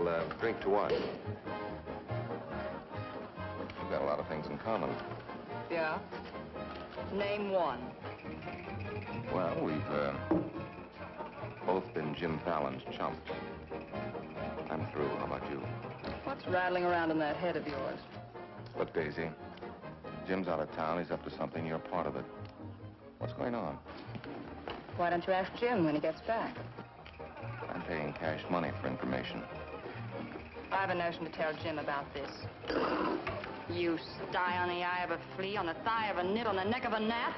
We'll drink to us. We've got a lot of things in common. Yeah? Name one. Well, we've both been Jim Fallon's chumps. I'm through. How about you? What's rattling around in that head of yours? Look, Daisy, Jim's out of town. He's up to something. You're part of it. What's going on? Why don't you ask Jim when he gets back? I'm paying cash money for information. I have a notion to tell Jim about this. You sty on the eye of a flea, on the thigh of a nit, on the neck of a gnat.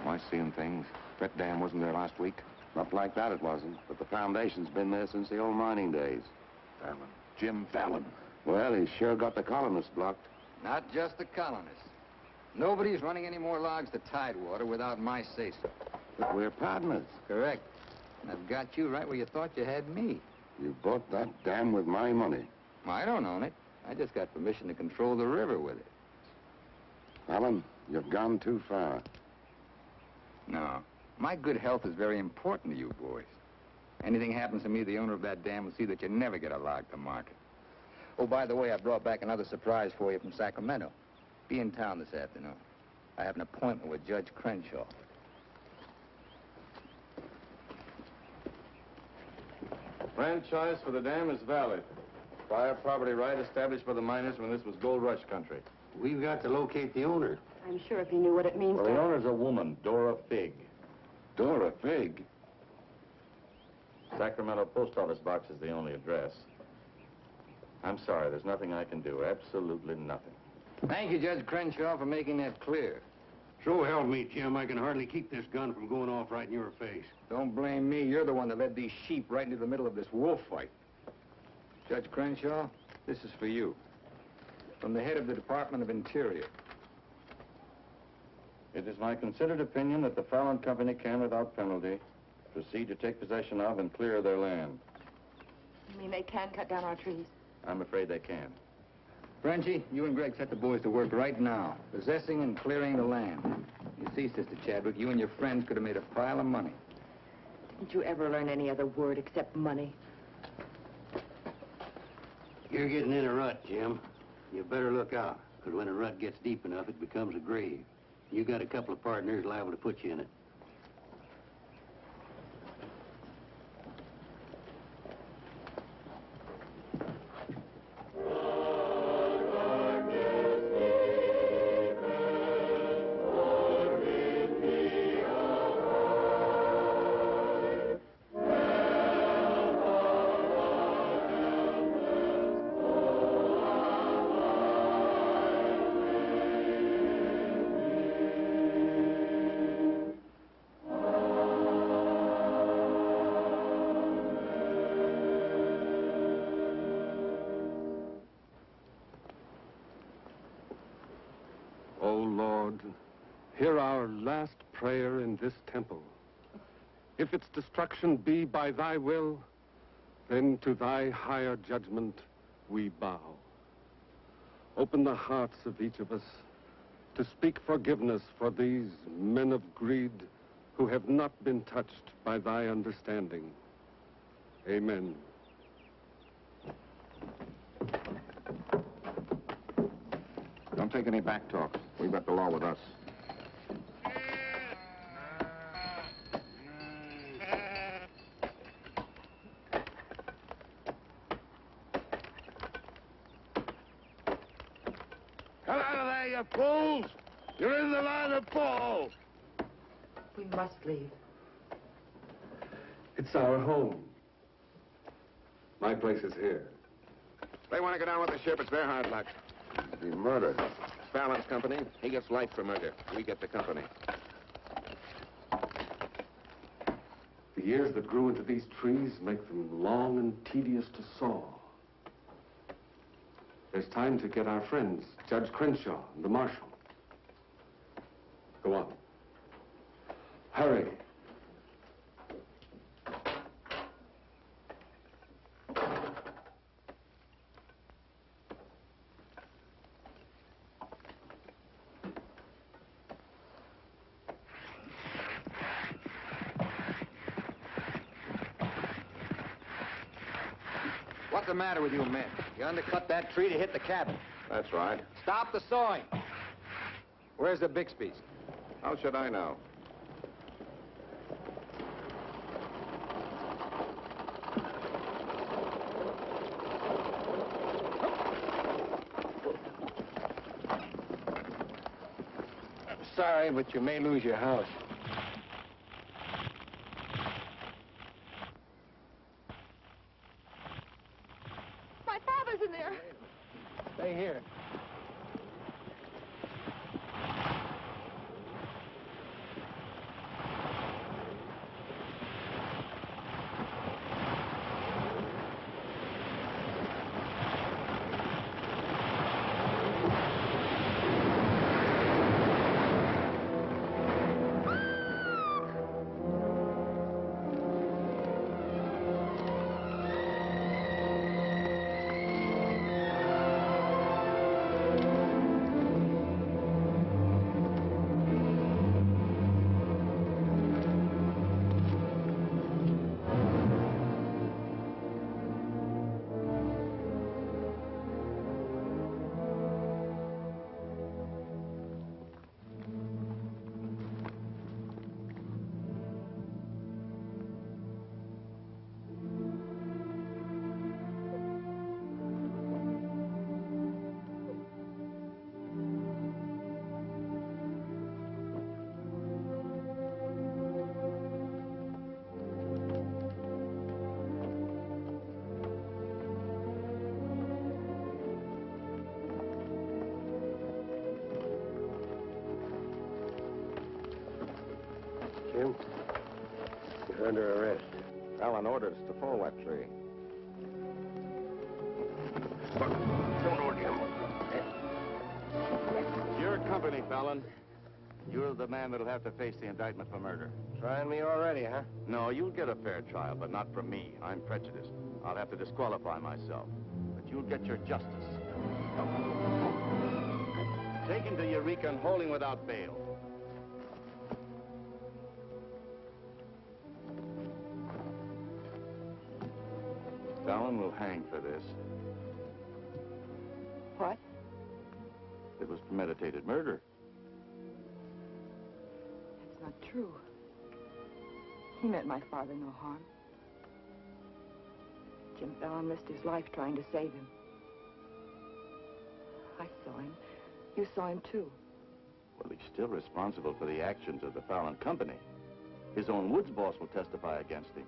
Am I seeing things? That dam wasn't there last week. Not like that it wasn't, but the foundation's been there since the old mining days. Fallon. Jim Fallon. Well, he's sure got the colonists blocked. Not just the colonists. Nobody's running any more logs to Tidewater without my say-so. But we're partners. Correct. And I've got you right where you thought you had me. You bought that dam with my money. I don't own it. I just got permission to control the river with it. Fallon, you've gone too far. No. My good health is very important to you boys. Anything happens to me, the owner of that dam will see that you never get a log to market. Oh, by the way, I brought back another surprise for you from Sacramento. Be in town this afternoon. I have an appointment with Judge Crenshaw. Franchise for the dam is valid. Prior property right established by the miners when this was gold rush country. We've got to locate the owner. I'm sure if he knew what it means Well, to... the owner's a woman, Dora Fig. Dora Fig? Sacramento post office box is the only address. I'm sorry, there's nothing I can do. Absolutely nothing. Thank you, Judge Crenshaw, for making that clear. So help me, Jim. I can hardly keep this gun from going off right in your face. Don't blame me. You're the one that led these sheep right into the middle of this wolf fight. Judge Crenshaw, this is for you. From the head of the Department of Interior. It is my considered opinion that the Fallon Company can, without penalty, proceed to take possession of and clear their land. You mean they can cut down our trees? I'm afraid they can. Frenchie, you and Greg set the boys to work right now, possessing and clearing the land. You see, Sister Chadwick, you and your friends could have made a pile of money. Didn't you ever learn any other word except money? You're getting in a rut, Jim. You better look out, because when a rut gets deep enough, it becomes a grave. You got a couple of partners liable to put you in it. O Lord, hear our last prayer in this temple. If its destruction be by thy will, then to thy higher judgment we bow. Open the hearts of each of us to speak forgiveness for these men of greed who have not been touched by thy understanding. Amen. Don't take any back talk. We've got the law with us. Come out of there, you fools! You're in the line of fall! We must leave. It's our home. My place is here. They want to go down with the ship. It's their hard luck. Be murdered. Fallon's company. He gets life for murder. We get the company. The years that grew into these trees make them long and tedious to saw. There's time to get our friends, Judge Crenshaw and the marshal. Go on. Hurry. What's the matter with you men? You undercut that tree to hit the cabin. That's right. Stop the sawing. Where's the Bixby's? How should I know? Sorry, but you may lose your house. My father's in there. Stay here. Jim, you're under arrest. Fallon orders to pull that tree. Don't hold him. Your company, Fallon. You're the man that'll have to face the indictment for murder. Trying me already, huh? No, you'll get a fair trial, but not from me. I'm prejudiced. I'll have to disqualify myself. But you'll get your justice. Taken to Eureka and holding without bail. Fallon will hang for this. What? It was premeditated murder. That's not true. He meant my father no harm. Jim Fallon risked his life trying to save him. I saw him. You saw him, too. Well, he's still responsible for the actions of the Fallon Company. His own woods boss will testify against him.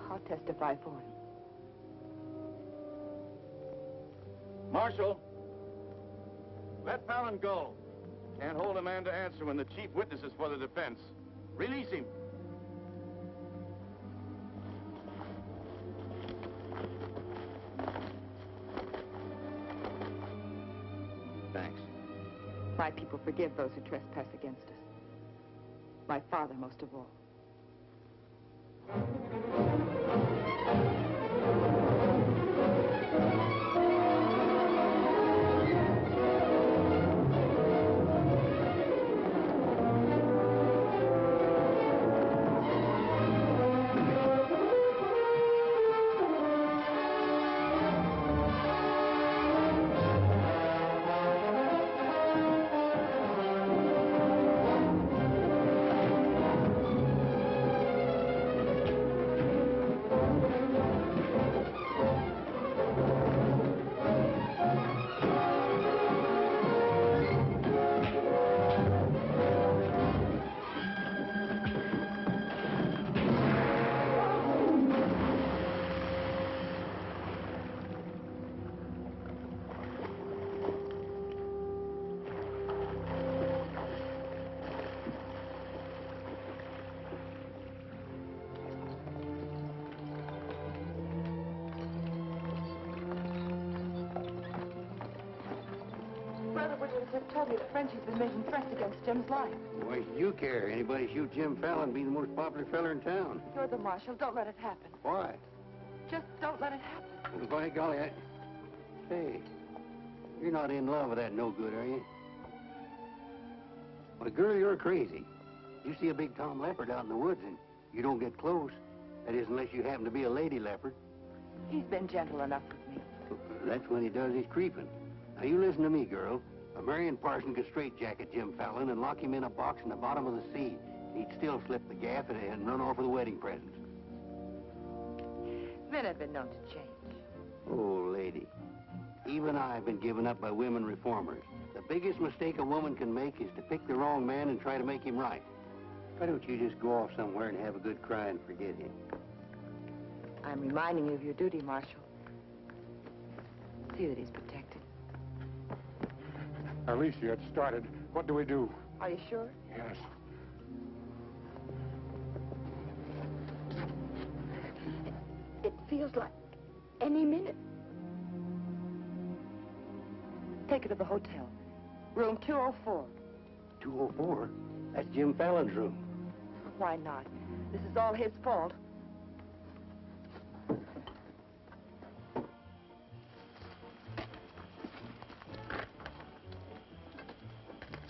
I'll testify for him. Marshal, let Fallon go. Can't hold a man to answer when the chief witness is for the defense. Release him. Thanks. My people forgive those who trespass against us. My father most of all. Have told me that Frenchie's been making threats against Jim's life. Why should you care? Anybody shoot Jim Fallon, be the most popular fella in town. You're the marshal. Don't let it happen. Why? Just don't let it happen. Well, by golly, Hey, you're not in love with that no-good, are you? Why, girl, you're crazy. You see a big tom leopard out in the woods, and You don't get close. That is, unless you happen to be a lady leopard. He's been gentle enough with me. That's when he does his creeping. Now, you listen to me, girl. A Marion Parson could straitjacket Jim Fallon and lock him in a box in the bottom of the sea. He'd still slip the gaff and run off with the wedding presents. Men have been known to change. Oh, lady. Even I've been given up by women reformers. The biggest mistake a woman can make is to pick the wrong man and try to make him right. Why don't you just go off somewhere and have a good cry and forget him? I'm reminding you of your duty, Marshal. See that he's protected. Alicia, it started. What do we do? Are you sure? Yes. It feels like any minute. Take her to the hotel. Room 204. 204? That's Jim Fallon's room. Why not? This is all his fault.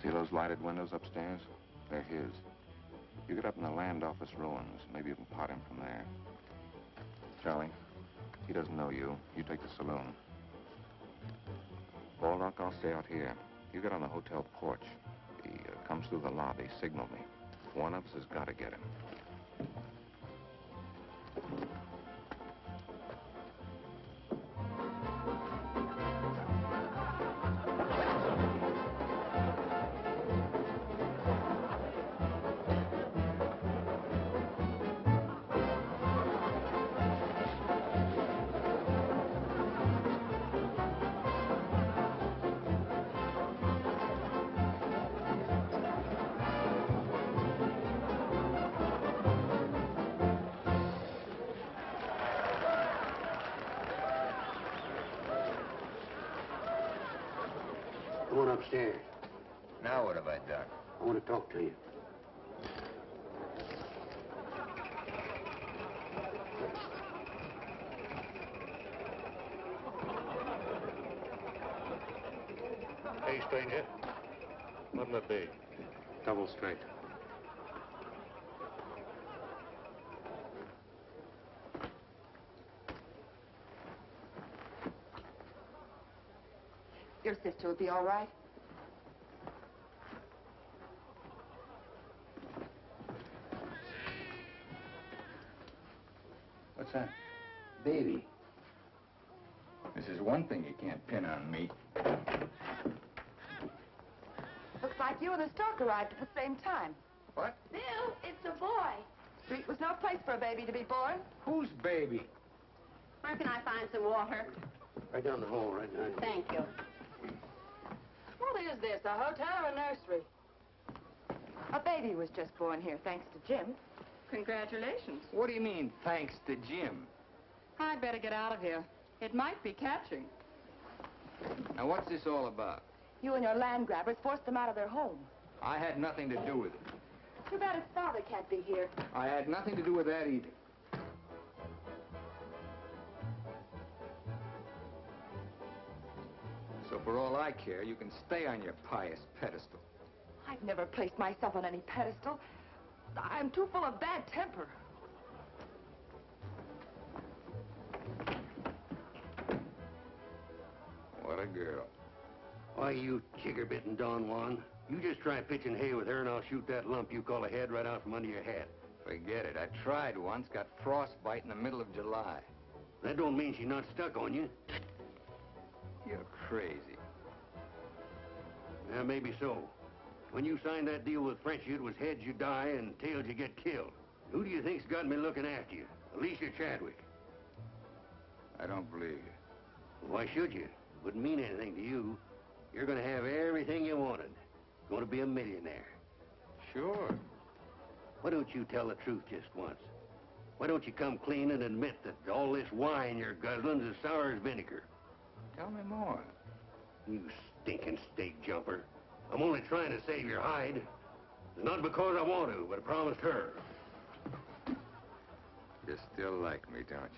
See those lighted windows upstairs? They're his. You get up in the land office ruins. Maybe you can pot him from there. Charlie, he doesn't know you. You take the saloon. Baldock, I'll stay out here. You get on the hotel porch. He comes through the lobby. Signal me. One of us has got to get him. Go on upstairs. Now what have I done? I want to talk to you. Hey, stranger. What'll it be? Double straight. Your sister will be all right. What's that? Baby. This is one thing you can't pin on me. Looks like you and the stork arrived at the same time. What? Bill, it's a boy. Street was no place for a baby to be born. Whose baby? Where can I find some water? Right down the hall, right now. Thank you. What is this, a hotel or a nursery? A baby was just born here, thanks to Jim. Congratulations. What do you mean, thanks to Jim? I'd better get out of here. It might be catching. Now, what's this all about? You and your land grabbers forced them out of their home. I had nothing to do with it. Too bad his father can't be here. I had nothing to do with that either. So for all I care, you can stay on your pious pedestal. I've never placed myself on any pedestal. I'm too full of bad temper. What a girl. Why, you chigger-bitten Don Juan. You just try pitching hay with her and I'll shoot that lump you call a head right out from under your hat. Forget it. I tried once, got frostbite in the middle of July. That don't mean she's not stuck on you. You're crazy. Yeah, maybe so. When you signed that deal with Frenchy, it was heads you die and tails you get killed. Who do you think's got me looking after you? Alicia Chadwick. I don't believe you. Why should you? Wouldn't mean anything to you. You're going to have everything you wanted. Going to be a millionaire. Sure. Why don't you tell the truth just once? Why don't you come clean and admit that all this wine you're guzzling's as sour as vinegar? Tell me more. You stinking steak jumper. I'm only trying to save your hide. It's not because I want to, but I promised her. You still like me, don't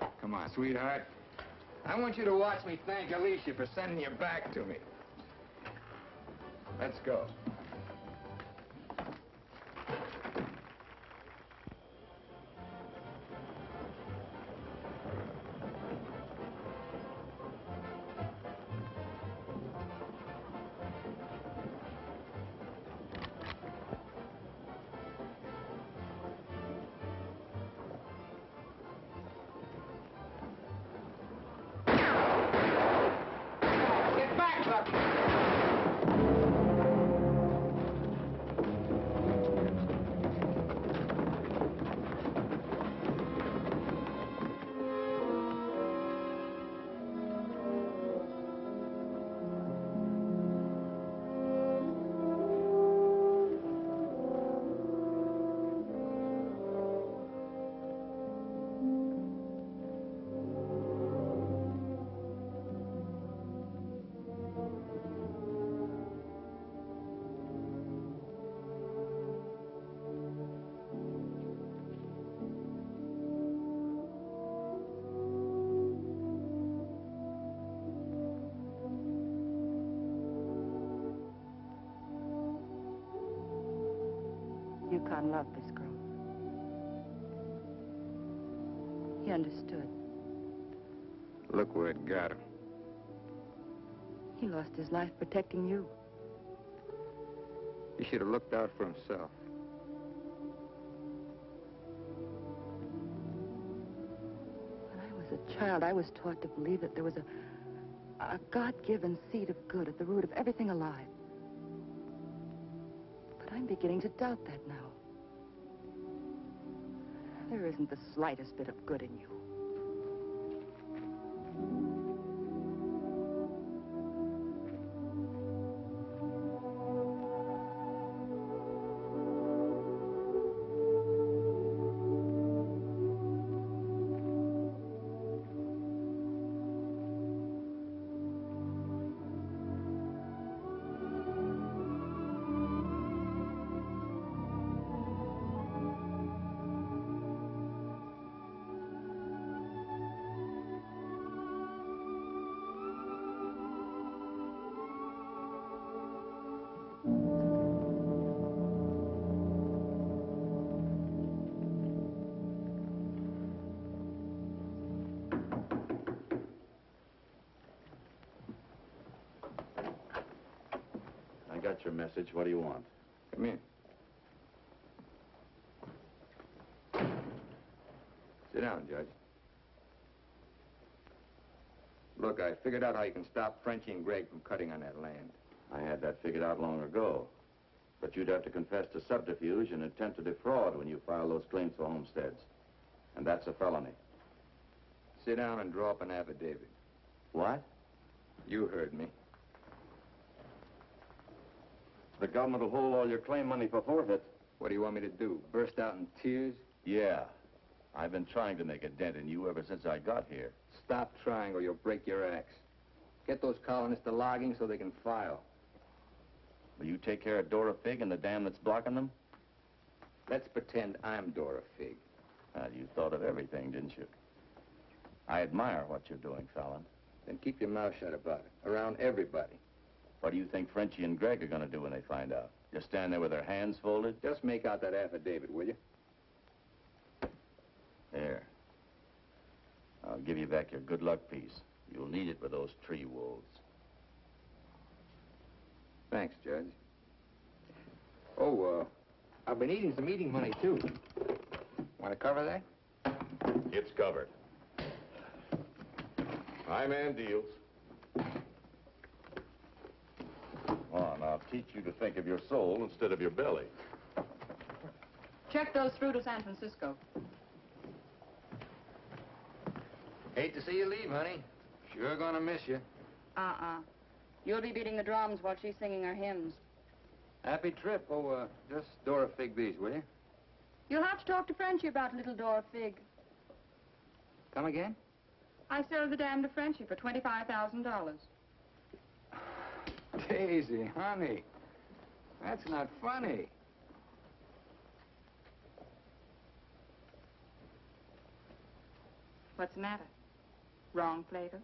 you? Come on, sweetheart. I want you to watch me thank Alicia for sending you back to me. Let's go. Yukon loved this girl. He understood. Look where it got him. He lost his life protecting you. He should have looked out for himself. When I was a child, I was taught to believe that there was a God-given seed of good at the root of everything alive. But I'm beginning to doubt that now. There isn't the slightest bit of good in you. I got your message. What do you want? Come in. Sit down, Judge. Look, I figured out how you can stop Frenchie and Greg from cutting on that land. I had that figured out long ago. But you'd have to confess to subterfuge and attempt to defraud when you file those claims for homesteads. And that's a felony. Sit down and draw up an affidavit. What? You heard me. The government will hold all your claim money for forfeit. What do you want me to do? Burst out in tears? Yeah. I've been trying to make a dent in you ever since I got here. Stop trying or you'll break your axe. Get those colonists to logging so they can file. Will you take care of Dora Fig and the dam that's blocking them? Let's pretend I'm Dora Fig. You thought of everything, didn't you? I admire what you're doing, Fallon. Then keep your mouth shut about it. Around everybody. What do you think Frenchie and Greg are going to do when they find out? Just stand there with their hands folded? Just make out that affidavit, will you? There. I'll give you back your good luck piece. You'll need it with those tree wolves. Thanks, Judge. Oh, I've been eating some eating money, too. Want to cover that? It's covered. My man deals. Oh, and I'll teach you to think of your soul instead of your belly. Check those through to San Francisco. Hate to see you leave, honey. Sure gonna miss you. You'll be beating the drums while she's singing her hymns. Happy trip. Oh, just Dora Fig these, will you? You'll have to talk to Frenchie about little Dora Fig. Come again? I sold the dam to Frenchie for $25,000. Daisy, honey. That's not funny. What's the matter? Wrong flavor?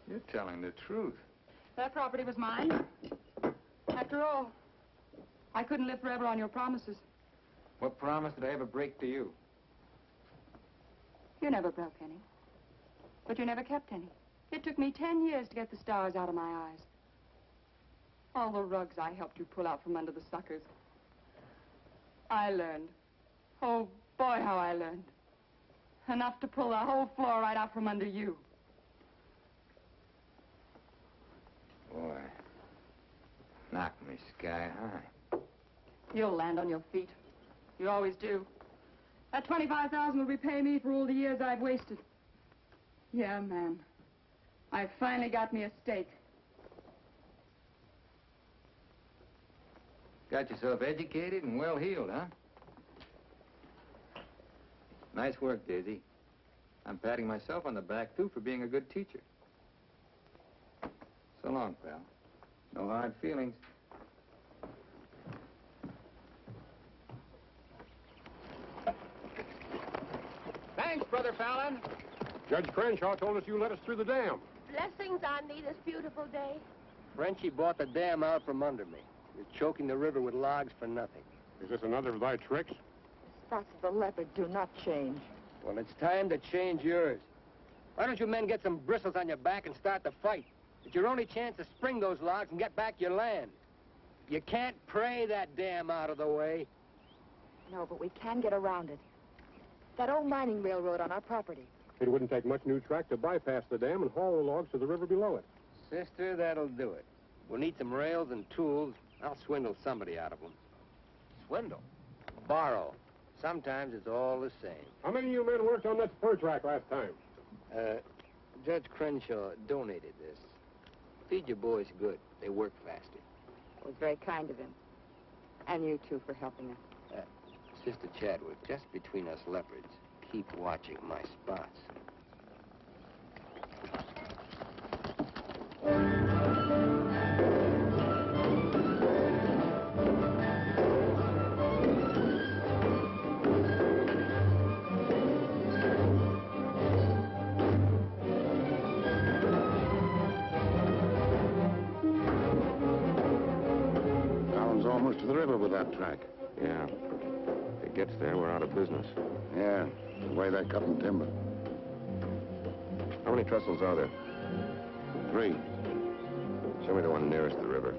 You're telling the truth. That property was mine. After all, I couldn't live forever on your promises. What promise did I ever break to you? You never broke any. But you never kept any. It took me 10 years to get the stars out of my eyes. All the rugs I helped you pull out from under the suckers. I learned. Oh, boy, how I learned. Enough to pull the whole floor right out from under you. Boy, knocked me sky high. You'll land on your feet. You always do. That $25,000 will repay me for all the years I've wasted. Yeah, man. I finally got me a stake. Got yourself educated and well-heeled, huh? Nice work, Daisy. I'm patting myself on the back, too, for being a good teacher. So long, pal. No hard feelings. Thanks, Brother Fallon. Judge Crenshaw told us you let us through the dam. Blessings on thee this beautiful day. Frenchie bought the dam out from under me. You're choking the river with logs for nothing. Is this another of thy tricks? Spots of the leopard do not change. Well, it's time to change yours. Why don't you men get some bristles on your back and start the fight? It's your only chance to spring those logs and get back your land. You can't pray that dam out of the way. No, but we can get around it. That old mining railroad on our property. It wouldn't take much new track to bypass the dam and haul the logs to the river below it. Sister, that'll do it. We'll need some rails and tools. I'll swindle somebody out of them. Swindle? Borrow. Sometimes it's all the same. How many of you men worked on that spur track last time? Judge Crenshaw donated this. Feed your boys good. They work faster. It was very kind of him. And you, too, for helping us. Sister Chadwick, just between us leopards, keep watching my spots. Almost to the river with that track. Yeah. If it gets there, we're out of business. Yeah, the way they're cutting timber. How many trestles are there? 3. Show me the one nearest the river.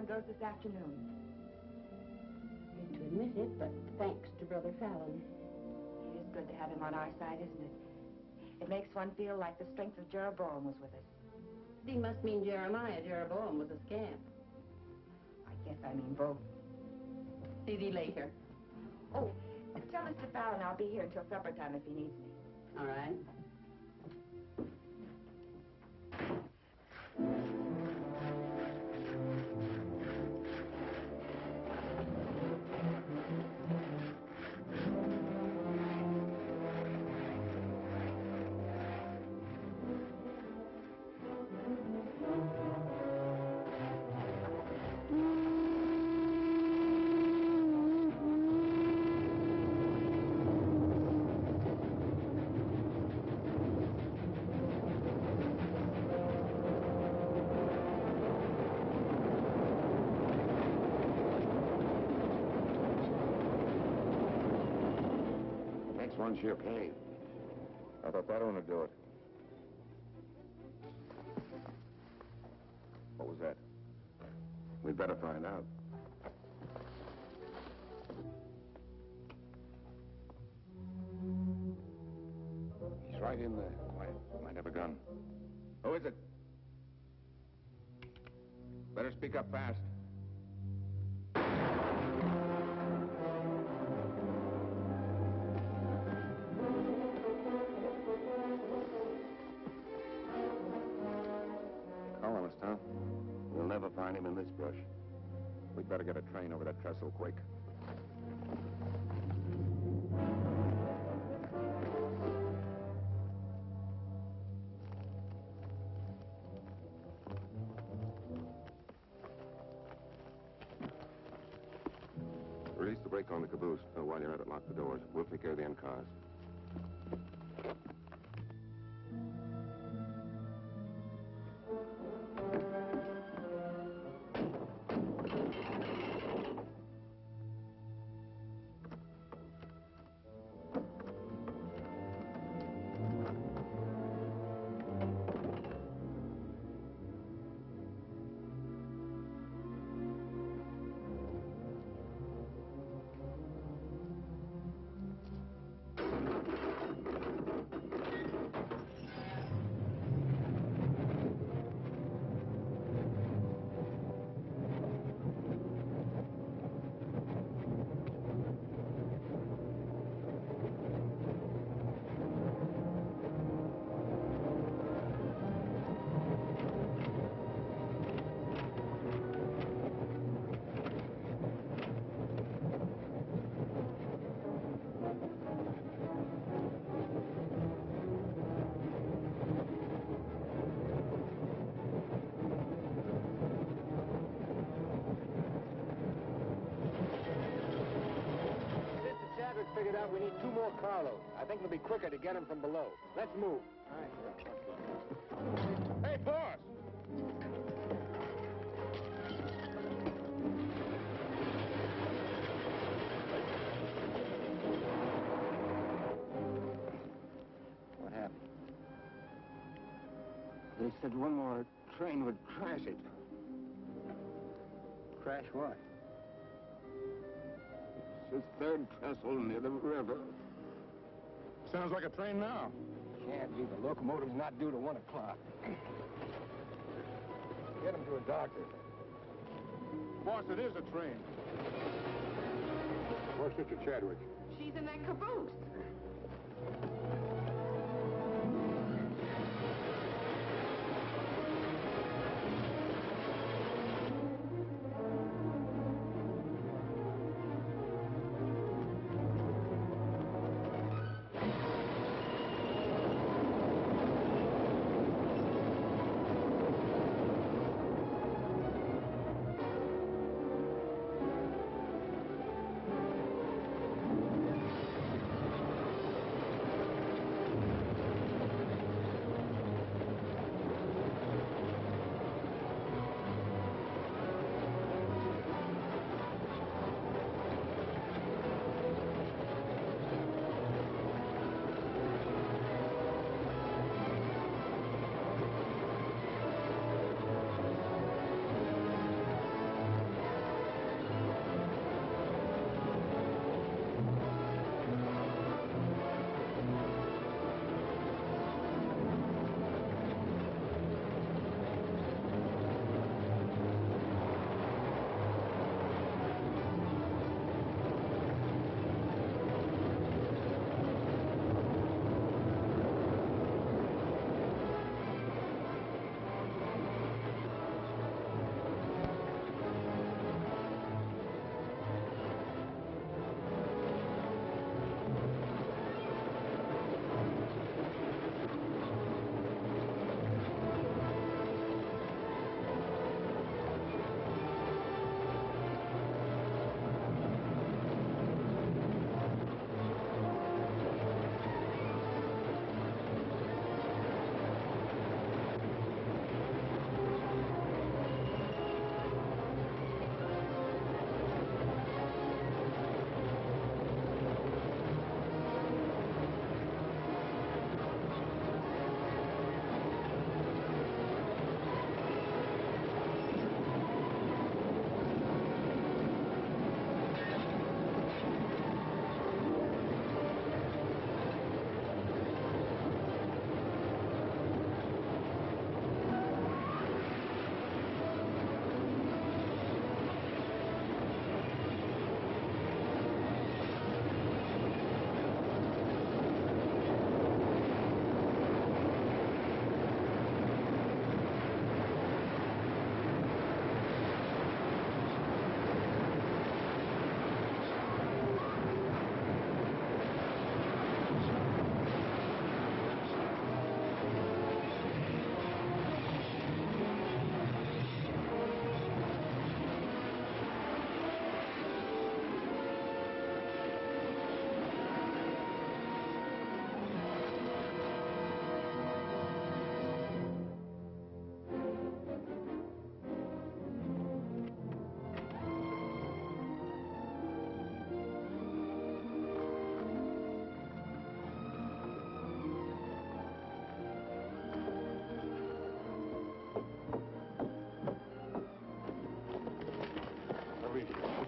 Goes this afternoon. Hate to admit it, but thanks to Brother Fallon. It is good to have him on our side, isn't it? It makes one feel like the strength of Jeroboam was with us. He must mean Jeremiah. Jeroboam was a scamp. I guess I mean both. See thee later. Oh, tell Mr. Fallon I'll be here until supper time if he needs me. All right. One sheer cave. I thought that one would do it. What was that? We'd better find out. He's right in there. Might have a gun. Who is it? Better speak up fast. We'll never find him in this brush. We'd better get a train over that trestle, Quake. Release the brake on the caboose. While you're at it, lock the doors. We'll take care of the end cars. we need 2 more carloads. I think it'll be quicker to get them from below. Let's move. All right. Hey, boss! What happened? They said one more train would crash it. Crash what? It's the 3rd trestle near the river. Sounds like a train now. Can't be. The locomotive's not due to 1 o'clock. Get him to a doctor. Boss, it is a train. Where's Sister Chadwick? She's in that caboose.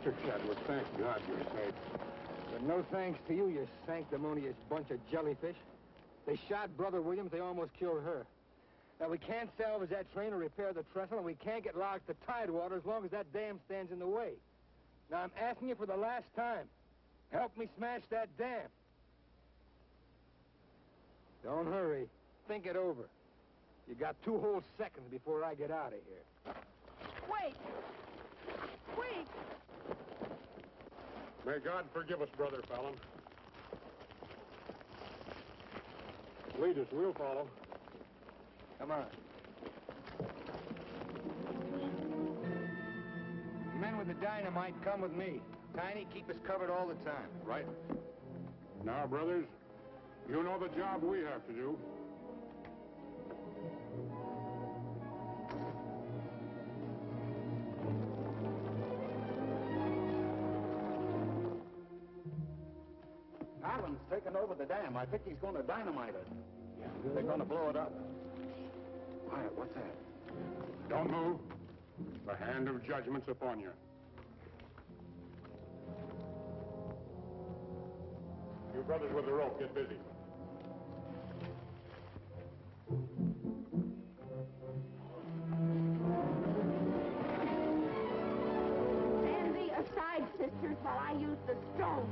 Mr. Chadwick, thank God you're safe. But no thanks to you, you sanctimonious bunch of jellyfish. They shot Brother Williams, they almost killed her. Now, we can't salvage that train or repair the trestle, and we can't get logs to Tidewater as long as that dam stands in the way. Now, I'm asking you for the last time. Help me smash that dam. Don't hurry. Think it over. You got 2 whole seconds before I get out of here. Wait! Wait! May God forgive us, Brother Fallon. Lead us, we'll follow. Come on. The men with the dynamite come with me. Tiny, keep us covered all the time. Right. Now, brothers, you know the job we have to do. Fallon's taken over the dam. I think he's going to dynamite it. They're going to blow it up. Quiet, what's that? Don't move. The hand of judgment's upon you. You brothers with the rope, get busy. Stand thee aside, sisters, while I use the stone.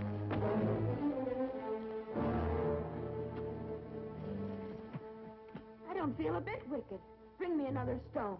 I don't feel a bit wicked. Bring me another stone.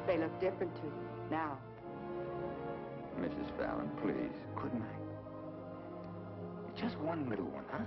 They look different to you now. Mrs. Fallon, please, good night. Just one little one, huh?